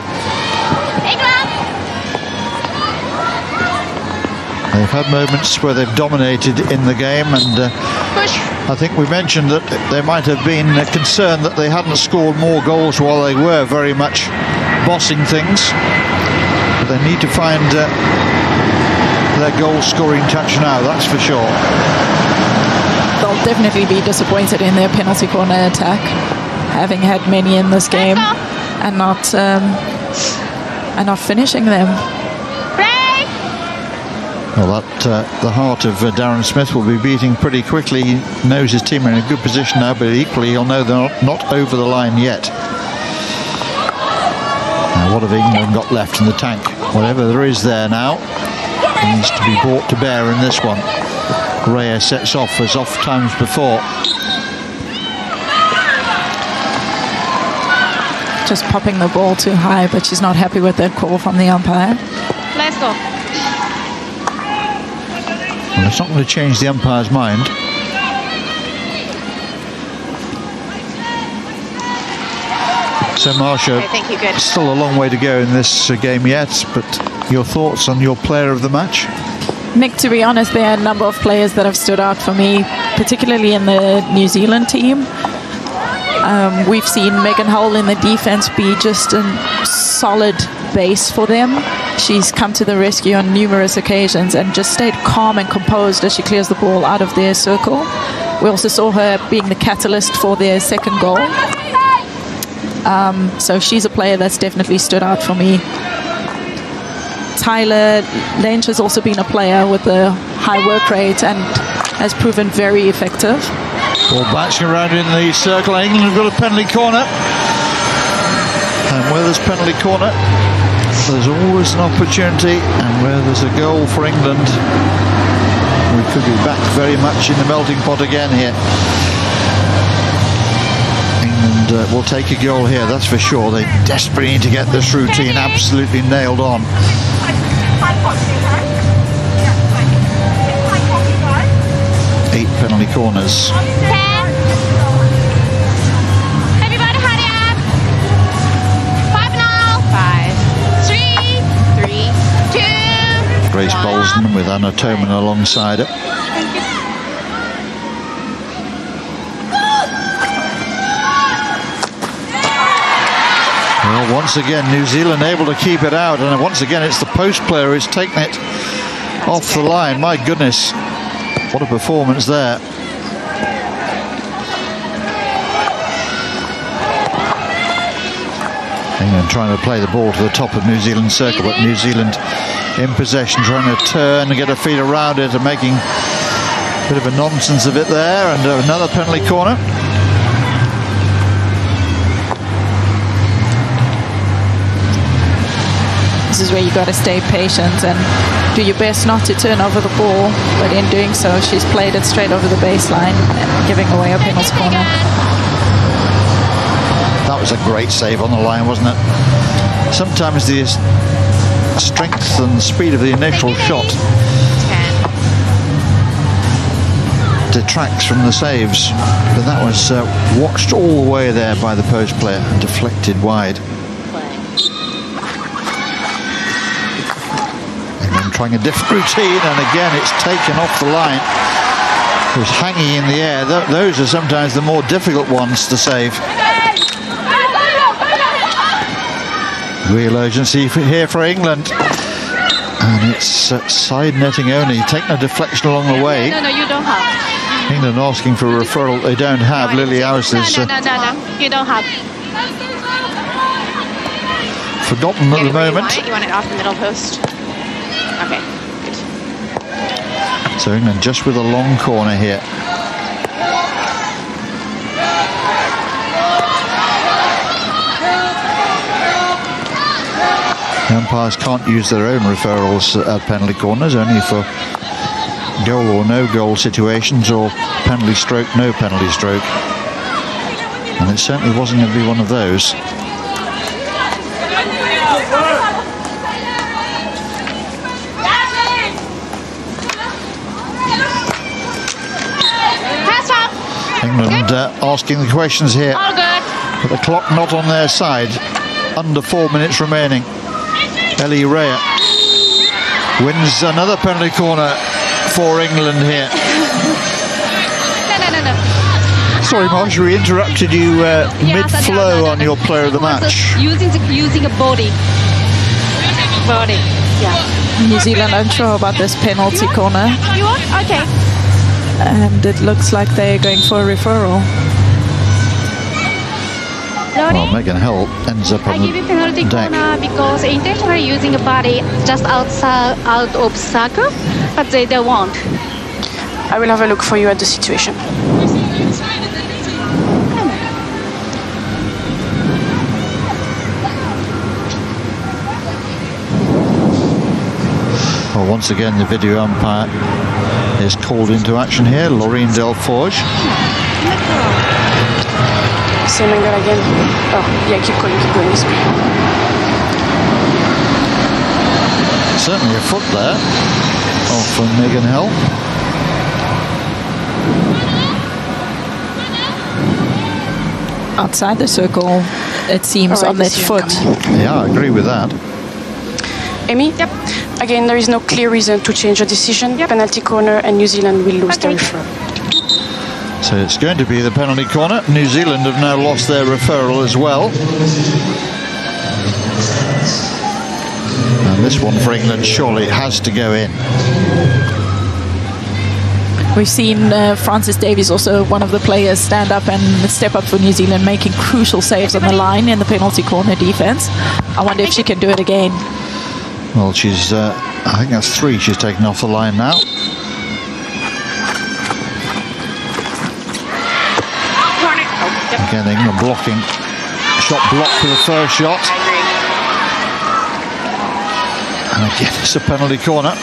They've had moments where they've dominated in the game, and I think we mentioned that there might have been a concern that they hadn't scored more goals while they were very much bossing things. But they need to find their goal-scoring touch now, that's for sure. They'll definitely be disappointed in their penalty corner attack, having had many in this game and not finishing them. Well, that the heart of Darren Smith will be beating pretty quickly. He knows his team are in a good position now, but equally he'll know they're not over the line yet. Now, what have England got left in the tank? Whatever there is there now needs to be brought to bear in this one. Raya sets off as oft times before. Just popping the ball too high, but she's not happy with that call from the umpire. Let's go. Well, it's not going to change the umpire's mind. So, Marsha, Okay, thank you, good. still a long way to go in this game yet, but your thoughts on your player of the match? Nick, to be honest, there are a number of players that have stood out for me, particularly in the New Zealand team. We've seen Megan Hole in the defense be just a solid base for them. She's come to the rescue on numerous occasions and just stayed calm and composed as she clears the ball out of their circle. We also saw her being the catalyst for their second goal. So she's a player that's definitely stood out for me. Tyler Lynch has also been a player with a high work rate and has proven very effective. Ball bouncing around in the circle. England have got a penalty corner. And where there's penalty corner, there's always an opportunity. And where there's a goal for England, we could be back very much in the melting pot again here. England will take a goal here, that's for sure. They desperately need to get this routine absolutely nailed on. 8 penalty corners. Everybody hurry up. 5-0. 5, 3, 2. Grace Bolsden with Anna Toman alongside her. Well, once again, New Zealand able to keep it out, and once again, it's the post player who's taken it off the line. My goodness, what a performance there. England trying to play the ball to the top of New Zealand's circle, but New Zealand in possession, trying to turn and get her feet around it and making a bit of a nonsense of it there. And another penalty corner. This is where you got to stay patient and do your best not to turn over the ball, but in doing so, she's played it straight over the baseline and giving away a penalty corner. That was a great save on the line, wasn't it? Sometimes the strength and speed of the initial shot detracts from the saves, but that was watched all the way there by the post player and deflected wide. Trying a different routine, and again it's taken off the line. It was hanging in the air. Those are sometimes the more difficult ones to save. Real urgency here for England, and it's side netting only, taking a deflection along the way. No, you don't have. England asking for a referral they don't have. Lily Alice's No, you don't have. forgotten at the moment. You want it off the middle post. Okay, good. So England just with a long corner here. The umpires can't use their own referrals at penalty corners, only for goal or no goal situations, or penalty stroke, no penalty stroke. And it certainly wasn't going to be one of those. England asking the questions here. All good. But the clock not on their side. Under 4 minutes remaining. Ellie Rea wins another penalty corner for England here. No. Sorry, Marjorie, interrupted you mid-flow on your player of the match. Using a body. Yeah. New Zealand unsure about this penalty corner, You want? Okay. and it looks like they're going for a referral. Well, Megan Hell ends up I on give you the penalty deck. corner because intentionally using a body just out of circle, but they don't want. I will have a look for you at the situation. Well, once again, the video umpire is called into action here, Laureen Delforge. Same angle again. Oh, yeah, keep going this way. Certainly a foot there for Megan Hell. Outside the circle, it seems, All right, on that this foot. Yeah, I agree with that. Amy? Yep. Again, there is no clear reason to change the decision. Penalty corner, and New Zealand will lose the referral. So it's going to be the penalty corner. New Zealand have now lost their referral as well. And this one for England surely has to go in. We've seen Francis Davies, also one of the players, stand up and step up for New Zealand, making crucial saves on the line in the penalty corner defense. I wonder if she can do it again. Well, she's, I think that's 3 she's taken off the line now. Again, England blocking. Shot blocked for the first shot. And again, it's a penalty corner.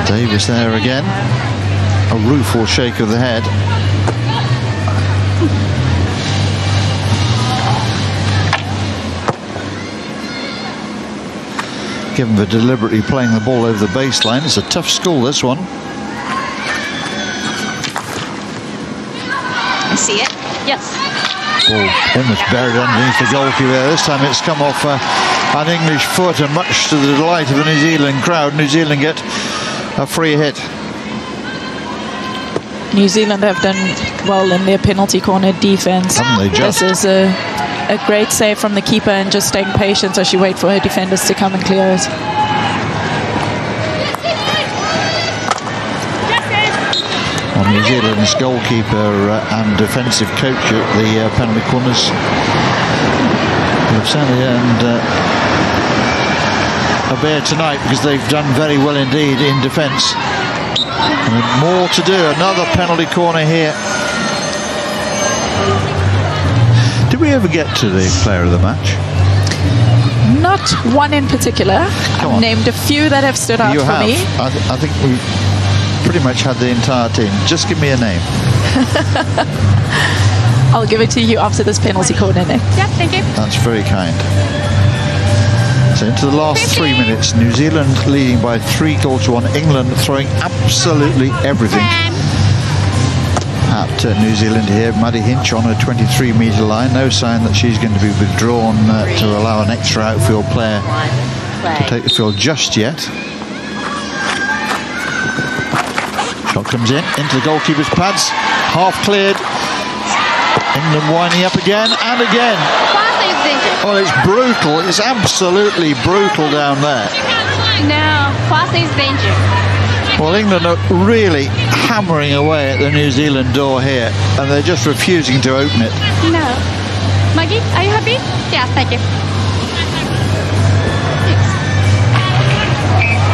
Davis there again. A rueful shake of the head. Given for deliberately playing the ball over the baseline. It's a tough school, this one. I see it. Yes. Ball almost buried underneath the goalkeeper there. This time it's come off an English foot, and much to the delight of the New Zealand crowd, New Zealand get a free hit. New Zealand have done well in their penalty corner defense. Haven't they just? This is a great save from the keeper, and just staying patient as she waits for her defenders to come and clear it. Well, New Zealand's goalkeeper and defensive coach at the penalty corners have certainly earned a bear tonight, because they've done very well indeed in defence. And more to do. Another penalty corner here. Did we ever get to the player of the match? Not one in particular. Come I've on. named a few that have stood out You for have. me. I think we've pretty much had the entire team. Just give me a name. I'll give it to you after this penalty corner, Nick. Yep, thank you. That's very kind. So into the last 3 minutes, New Zealand leading by 3-1. England throwing absolutely everything at New Zealand here. Maddie Hinch on a 23-metre line. No sign that she's going to be withdrawn to allow an extra outfield player to take the field just yet. Shot comes in into the goalkeeper's pads. Half cleared. England winding up again and again. Oh, it's brutal. It's absolutely brutal down there. No, Kwasi is danger. Well, England are really hammering away at the New Zealand door here, and they're just refusing to open it. No. Maggie, are you happy? Yes, thank you.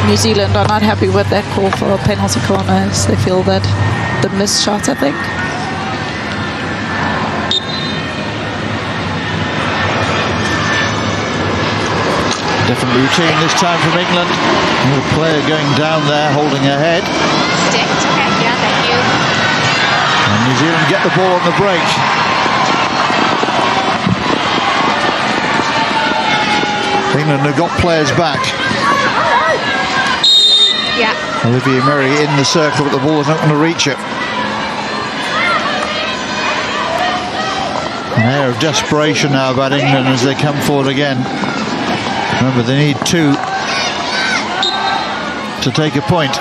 New Zealand are not happy with that call for a penalty corner. They feel that the missed shot, I think. Different routine this time from England. New player going down there, holding her head. Sticked, okay, yeah, thank you. And New Zealand get the ball on the break. England have got players back. Yeah. Olivia Murray in the circle, but the ball is not going to reach it. An air of desperation now about England as they come forward again. Remember, they need 2 to take a point.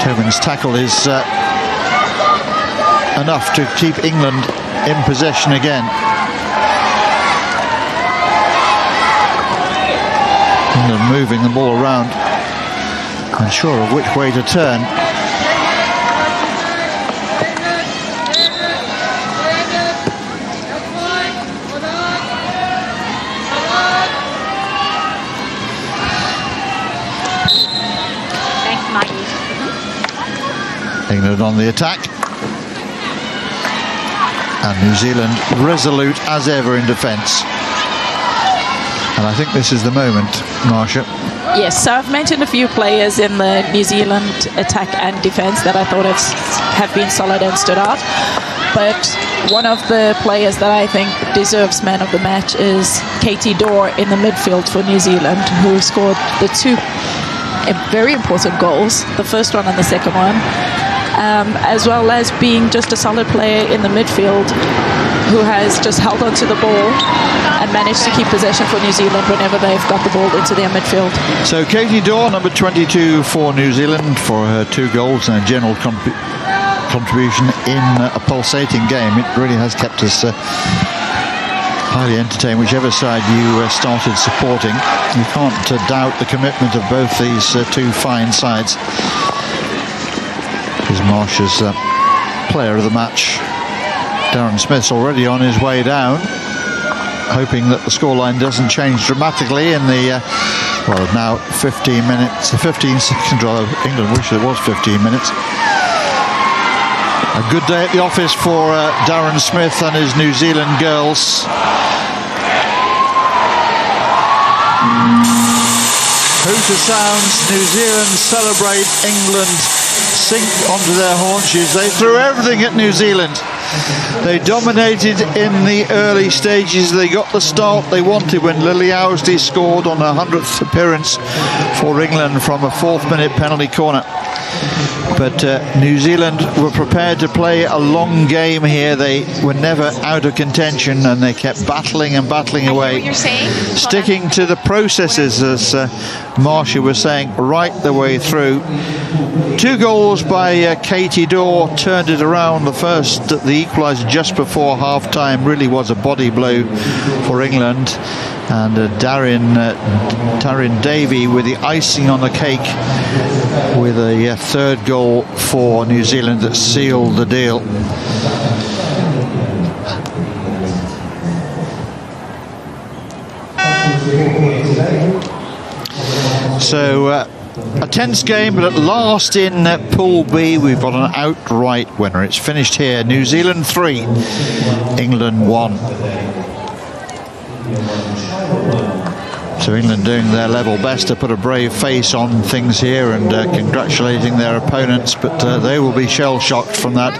Tobin's tackle is enough to keep England in possession again. England moving the ball around, unsure of which way to turn. England on the attack. And New Zealand resolute as ever in defence. And I think this is the moment, Marcia. Yes, so I've mentioned a few players in the New Zealand attack and defence that I thought have been solid and stood out. But one of the players that I think deserves man of the match is Katie Dorr in the midfield for New Zealand, who scored the 2 very important goals, the first one and the second one, as well as being just a solid player in the midfield who has just held onto the ball and managed to keep possession for New Zealand whenever they've got the ball into their midfield. So Katie Dorr, number 22 for New Zealand, for her 2 goals and a general contribution in a pulsating game. It really has kept us highly entertained, whichever side you started supporting. You can't doubt the commitment of both these 2 fine sides. Here's Marcia's player of the match. Darren Smith's already on his way down, hoping that the scoreline doesn't change dramatically in the well, now 15 minutes, 15 seconds, rather. England wish it was 15 minutes. A good day at the office for Darren Smith and his New Zealand girls. Hooter sounds, New Zealand celebrate, England sink onto their haunches. They threw everything at New Zealand. They dominated in the early stages. They got the start they wanted when Lily Owsley scored on her 100th appearance for England from a 4th-minute penalty corner. But New Zealand were prepared to play a long game here. They were never out of contention, and they kept battling and battling away, sticking to the processes, as Marcia was saying, right the way through. 2 goals by Katie Dorr turned it around. The first, the equaliser just before half-time, really was a body blow for England. And Taryn Davey with the icing on the cake with a 3rd goal for New Zealand that sealed the deal. So a tense game, but at last in Pool B we've got an outright winner. It's finished here. New Zealand 3, England 1. So England doing their level best to put a brave face on things here and congratulating their opponents, but they will be shell-shocked from that.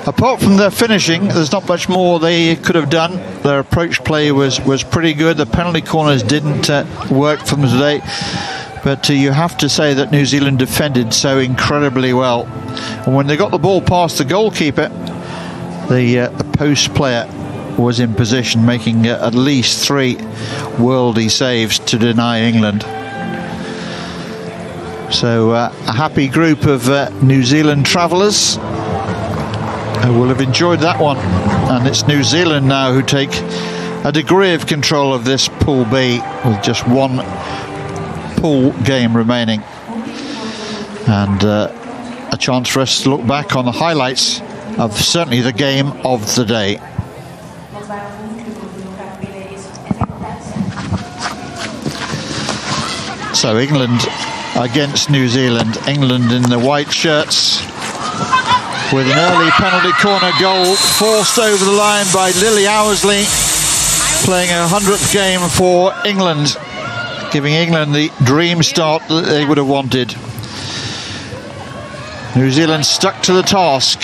Apart from their finishing, there's not much more they could have done. Their approach play was pretty good. The penalty corners didn't work for them today, but you have to say that New Zealand defended so incredibly well. And when they got the ball past the goalkeeper, the post player was in position, making at least 3 worldy saves to deny England. So a happy group of New Zealand travellers who will have enjoyed that one. And it's New Zealand now who take a degree of control of this Pool B with just 1 pool game remaining. And a chance for us to look back on the highlights of certainly the game of the day. So England against New Zealand. England in the white shirts, with an early penalty corner goal forced over the line by Lily Owsley, playing a 100th game for England, giving England the dream start that they would have wanted. New Zealand stuck to the task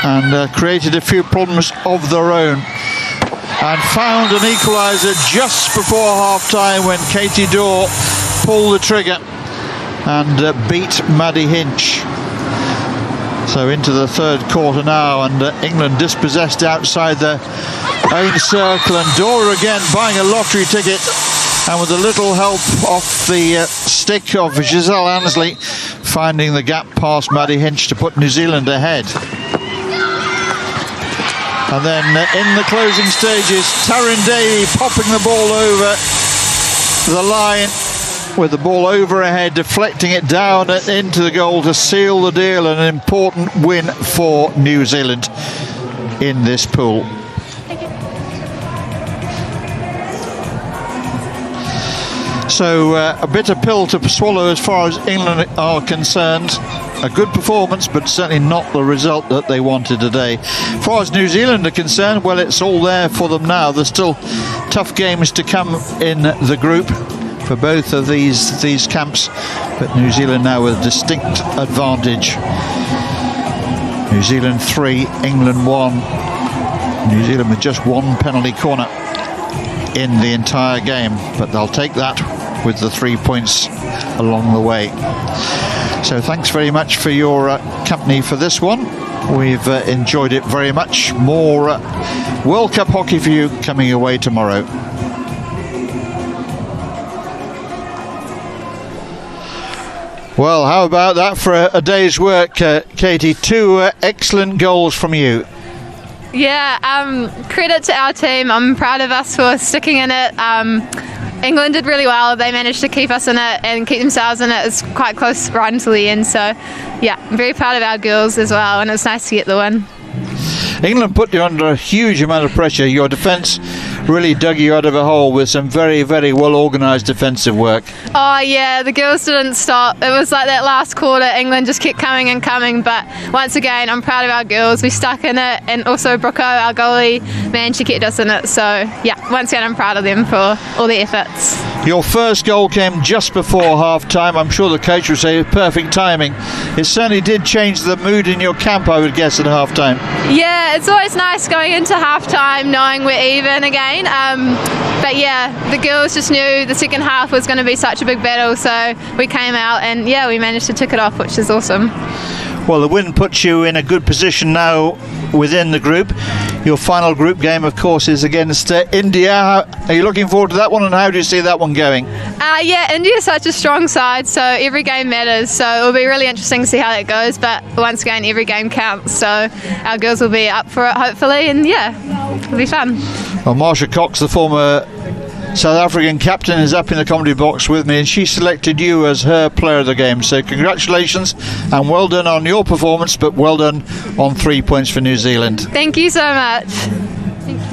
and created a few problems of their own, and found an equaliser just before half-time when Katie Dorr pulled the trigger and beat Maddie Hinch. So into the third quarter now, and England dispossessed outside their own circle, and Dorr again buying a lottery ticket, and with a little help off the stick of Giselle Annesley, finding the gap past Maddie Hinch to put New Zealand ahead. And then in the closing stages, Taryn Davey popping the ball over the line, with the ball over her head, deflecting it down and into the goal to seal the deal. An important win for New Zealand in this pool. So a bitter pill to swallow as far as England are concerned. A good performance, but certainly not the result that they wanted today. As far as New Zealand are concerned, well, it's all there for them now. There's still tough games to come in the group for both of these camps, but New Zealand now with a distinct advantage. New Zealand 3, England 1. New Zealand with just one penalty corner in the entire game, but they'll take that with the 3 points along the way. So thanks very much for your company for this one. We've enjoyed it very much. More World Cup hockey for you coming away tomorrow. Well, how about that for a day's work, Katie? 2 excellent goals from you. Yeah, credit to our team. I'm proud of us for sticking in it. England did really well. They managed to keep us in it and keep themselves in it. It's quite close right until the end. So, yeah, I'm very proud of our girls as well, and it's nice to get the win. England put you under a huge amount of pressure. Your defence really dug you out of a hole with some very, very well organised defensive work. Oh yeah, the girls didn't stop. It was like that last quarter, England just kept coming and coming, but once again, I'm proud of our girls. We stuck in it, and also Brooko, our goalie, man, she kept us in it. So yeah, once again, I'm proud of them for all the efforts. Your first goal came just before half-time. I'm sure the coach would say perfect timing. It certainly did change the mood in your camp, I would guess, at half-time. Yeah, it's always nice going into half-time knowing we're even again. But yeah, the girls just knew the second half was going to be such a big battle, so we came out and yeah, we managed to tick it off, which is awesome. Well, the win puts you in a good position now within the group. Your final group game, of course, is against India. Are you looking forward to that one, and how do you see that one going? Yeah, India's such a strong side, so every game matters. So it'll be really interesting to see how that goes. But once again, every game counts. So our girls will be up for it, hopefully, and yeah, it'll be fun. Well, Marsha Cox, the former South African captain, is up in the commentary box with me, and she selected you as her player of the game. So congratulations and well done on your performance, but well done on 3 points for New Zealand. Thank you so much. Thank you.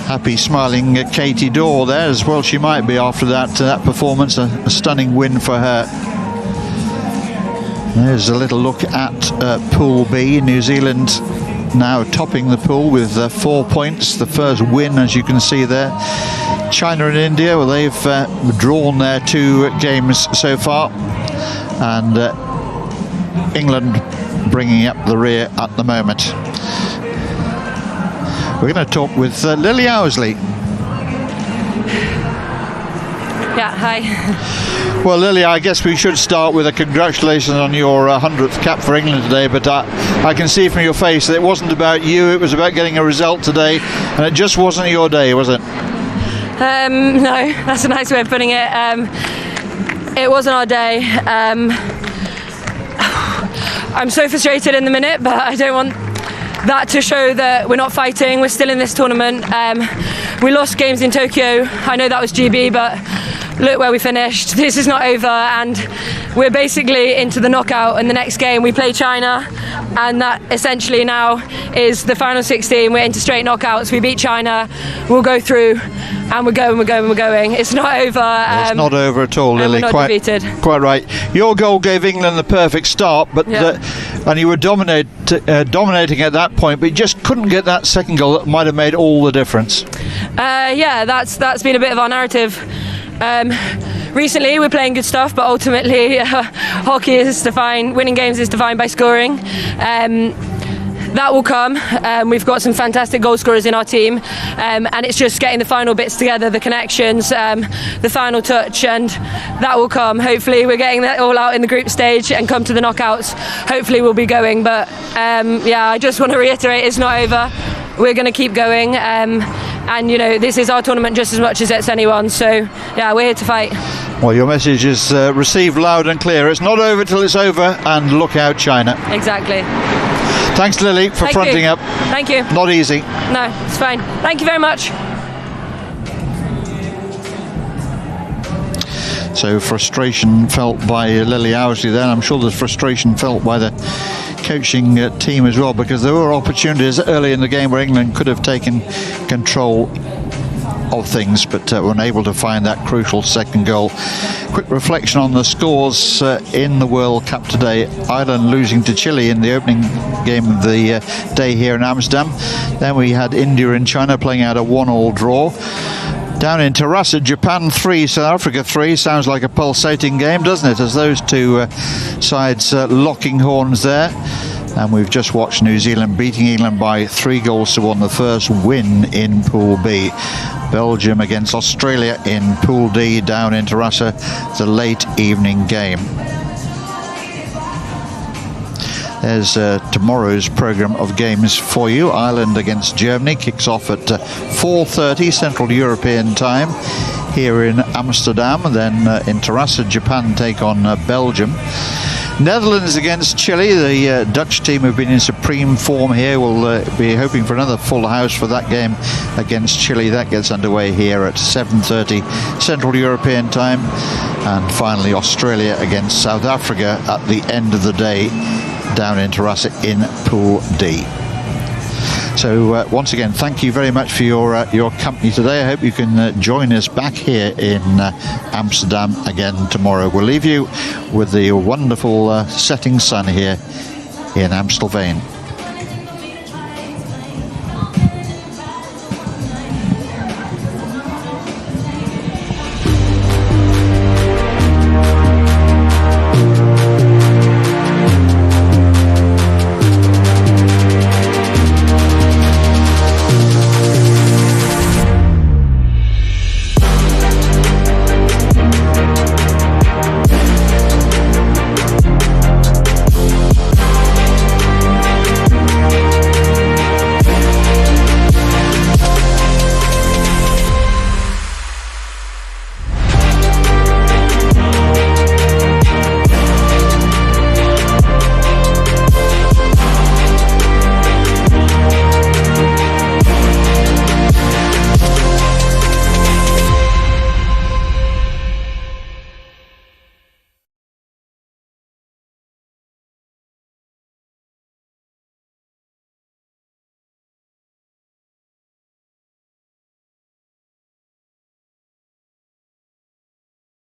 Happy smiling Katie Dorr there, as well she might be after that performance. A stunning win for her. There's a little look at Pool B. New Zealand now topping the pool with 4 points, the first win, as you can see there. China and India, well, they've drawn their 2 games so far, and England bringing up the rear at the moment. We're going to talk with Lily Owsley. Yeah, hi. Well, Lily, I guess we should start with a congratulations on your 100th cap for England today, but I can see from your face that it wasn't about you, it was about getting a result today, and it just wasn't your day, was it? No, that's a nice way of putting it. It wasn't our day. I'm so frustrated in the minute, but I don't want that to show that we're not fighting. We're still in this tournament. We lost games in Tokyo. I know that was GB, but look where we finished. This is not over, and we're basically into the knockout. And the next game we play China, and that essentially now is the final 16. We're into straight knockouts. We beat China, we'll go through, and we're going. It's not over. It's not over at all, Lily. We're not defeated. Quite right. Your goal gave England the perfect start, but and you were dominating at that point, but you just couldn't get that second goal that might have made all the difference. Yeah, that's been a bit of our narrative. Recently we're playing good stuff, but ultimately hockey is defined, winning games is defined by scoring. That will come. We've got some fantastic goal scorers in our team, and it's just getting the final bits together, the connections, the final touch, and that will come. Hopefully we're getting that all out in the group stage and come to the knockouts. Hopefully we'll be going, but yeah, I just want to reiterate, it's not over. We're going to keep going, and you know, this is our tournament just as much as it's anyone, so yeah, we're here to fight. Well, your message is received loud and clear. It's not over till it's over, and look out China. Exactly. Thanks, Lily, for fronting up. Thank you. Not easy. No, it's fine. Thank you very much. So frustration felt by Lily Owsley then. I'm sure there's frustration felt by the coaching team as well, because there were opportunities early in the game where England could have taken control of things, but were unable to find that crucial second goal. Quick reflection on the scores in the World Cup today. Ireland losing to Chile in the opening game of the day here in Amsterdam. Then we had India and China playing out a 1-1 draw. Down in Terrassa, Japan 3, South Africa 3. Sounds like a pulsating game, doesn't it, as those two sides locking horns there. And we've just watched New Zealand beating England by 3-1, the first win in Pool B. Belgium against Australia in Pool D down in Terrassa. It's a late evening game. There's tomorrow's programme of games for you. Ireland against Germany kicks off at 4:30 Central European time here in Amsterdam. Then in Terrassa, Japan take on Belgium. Netherlands against Chile. The Dutch team have been in supreme form here. We'll be hoping for another full house for that game against Chile. That gets underway here at 7:30 Central European time. And finally Australia against South Africa at the end of the day down in Terrassa in Pool D. So once again, thank you very much for your company today. I hope you can join us back here in Amsterdam again tomorrow. We'll leave you with the wonderful setting sun here in Amstelveen.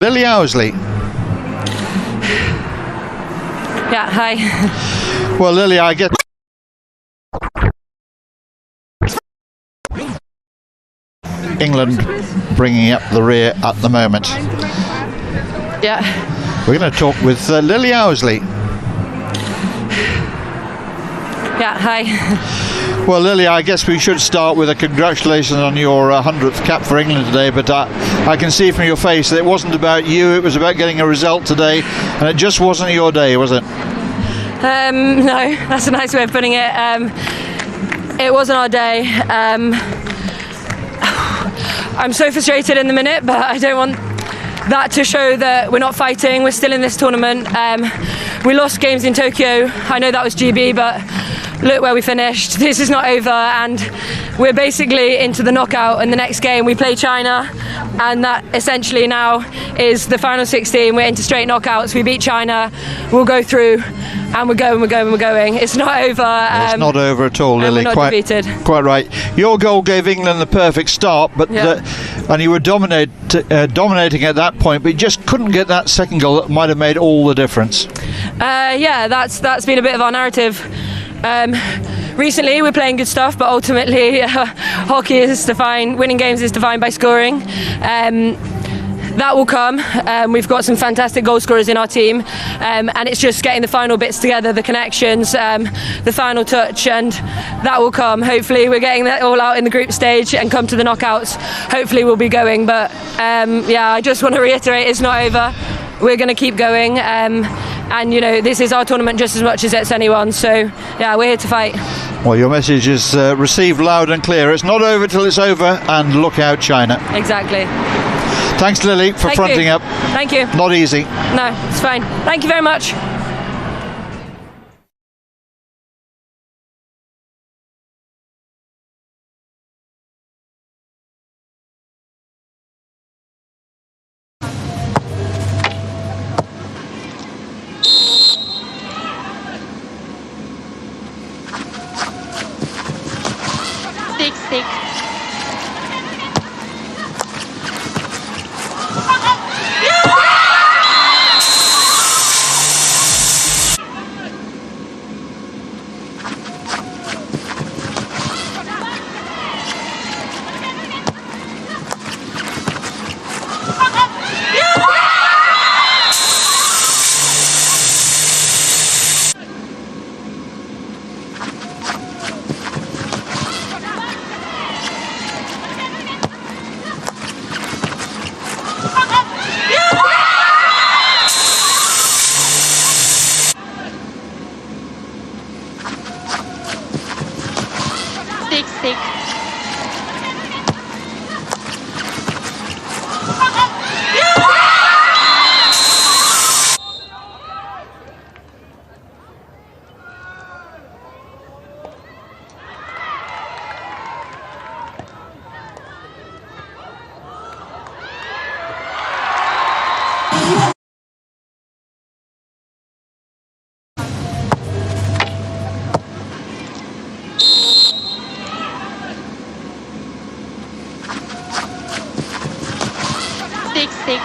Lily Owsley. Yeah, hi. Well, Lily, I get England bringing up the rear at the moment. Yeah. We're going to talk with Lily Owsley. Yeah, hi. Well, Lily, I guess we should start with a congratulations on your 100th cap for England today, but I can see from your face that it wasn't about you, it was about getting a result today, and it just wasn't your day, was it? No, that's a nice way of putting it. It wasn't our day. I'm so frustrated in the minute, but I don't want that to show that we're not fighting. We're still in this tournament. We lost games in Tokyo. I know that was GB, but look where we finished. This is not over, and we're basically into the knockout. In the next game, we play China, and that essentially now is the final 16. We're into straight knockouts. We beat China, we'll go through, and we're going. It's not over. It's not over at all, Lily. We're not defeated. Quite right. Your goal gave England the perfect start, but and you were dominating at that point, but you just couldn't get that second goal that might have made all the difference. That's been a bit of our narrative. Recently, we're playing good stuff, but ultimately, hockey is defined. Winning games is defined by scoring. That will come. We've got some fantastic goal scorers in our team, and it's just getting the final bits together, the connections, the final touch, and that will come. Hopefully, we're getting that all out in the group stage and come to the knockouts. Hopefully, we'll be going. But I just want to reiterate, it's not over. We're going to keep going, and you know, this is our tournament just as much as it's anyone. So yeah, we're here to fight. Well, your message is received loud and clear. It's not over till it's over, and look out, China. Exactly. Thanks, Lily, for fronting up. Thank you. Not easy. No, it's fine. Thank you very much. Stick. Stick. Stick.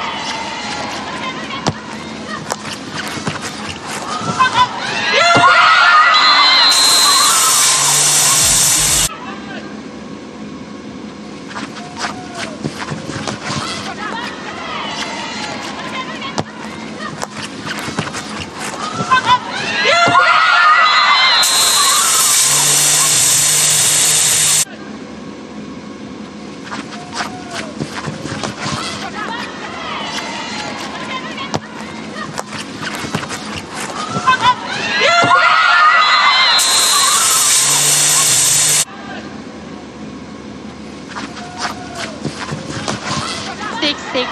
Stick.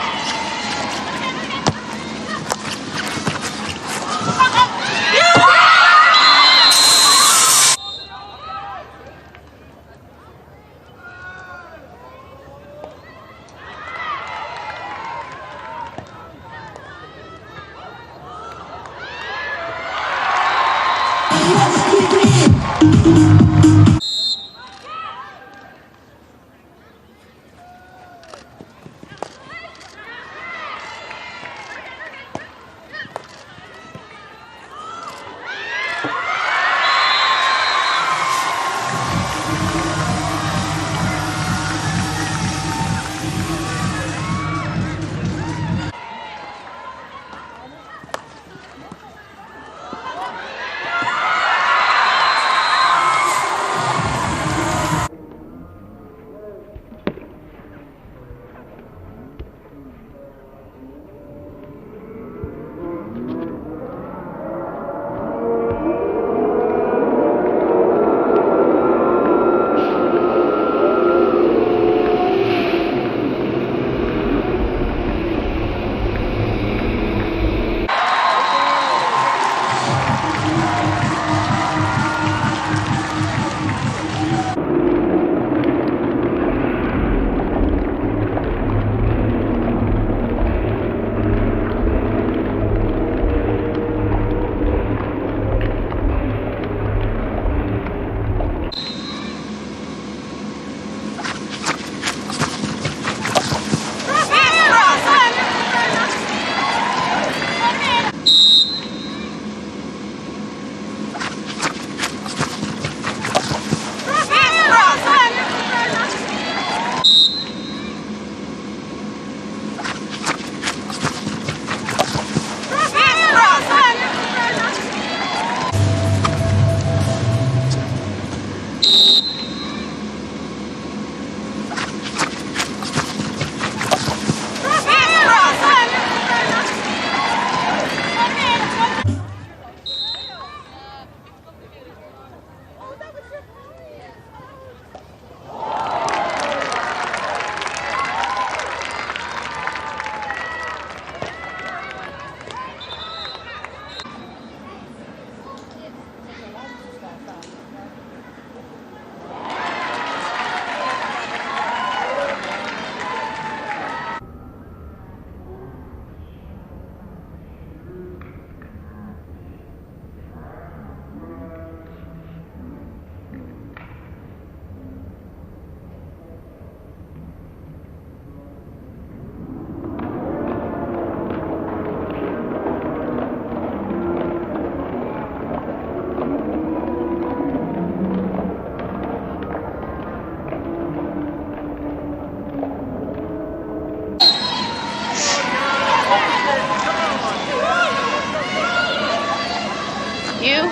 You?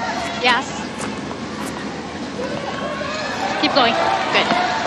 Yes. Keep going. Good.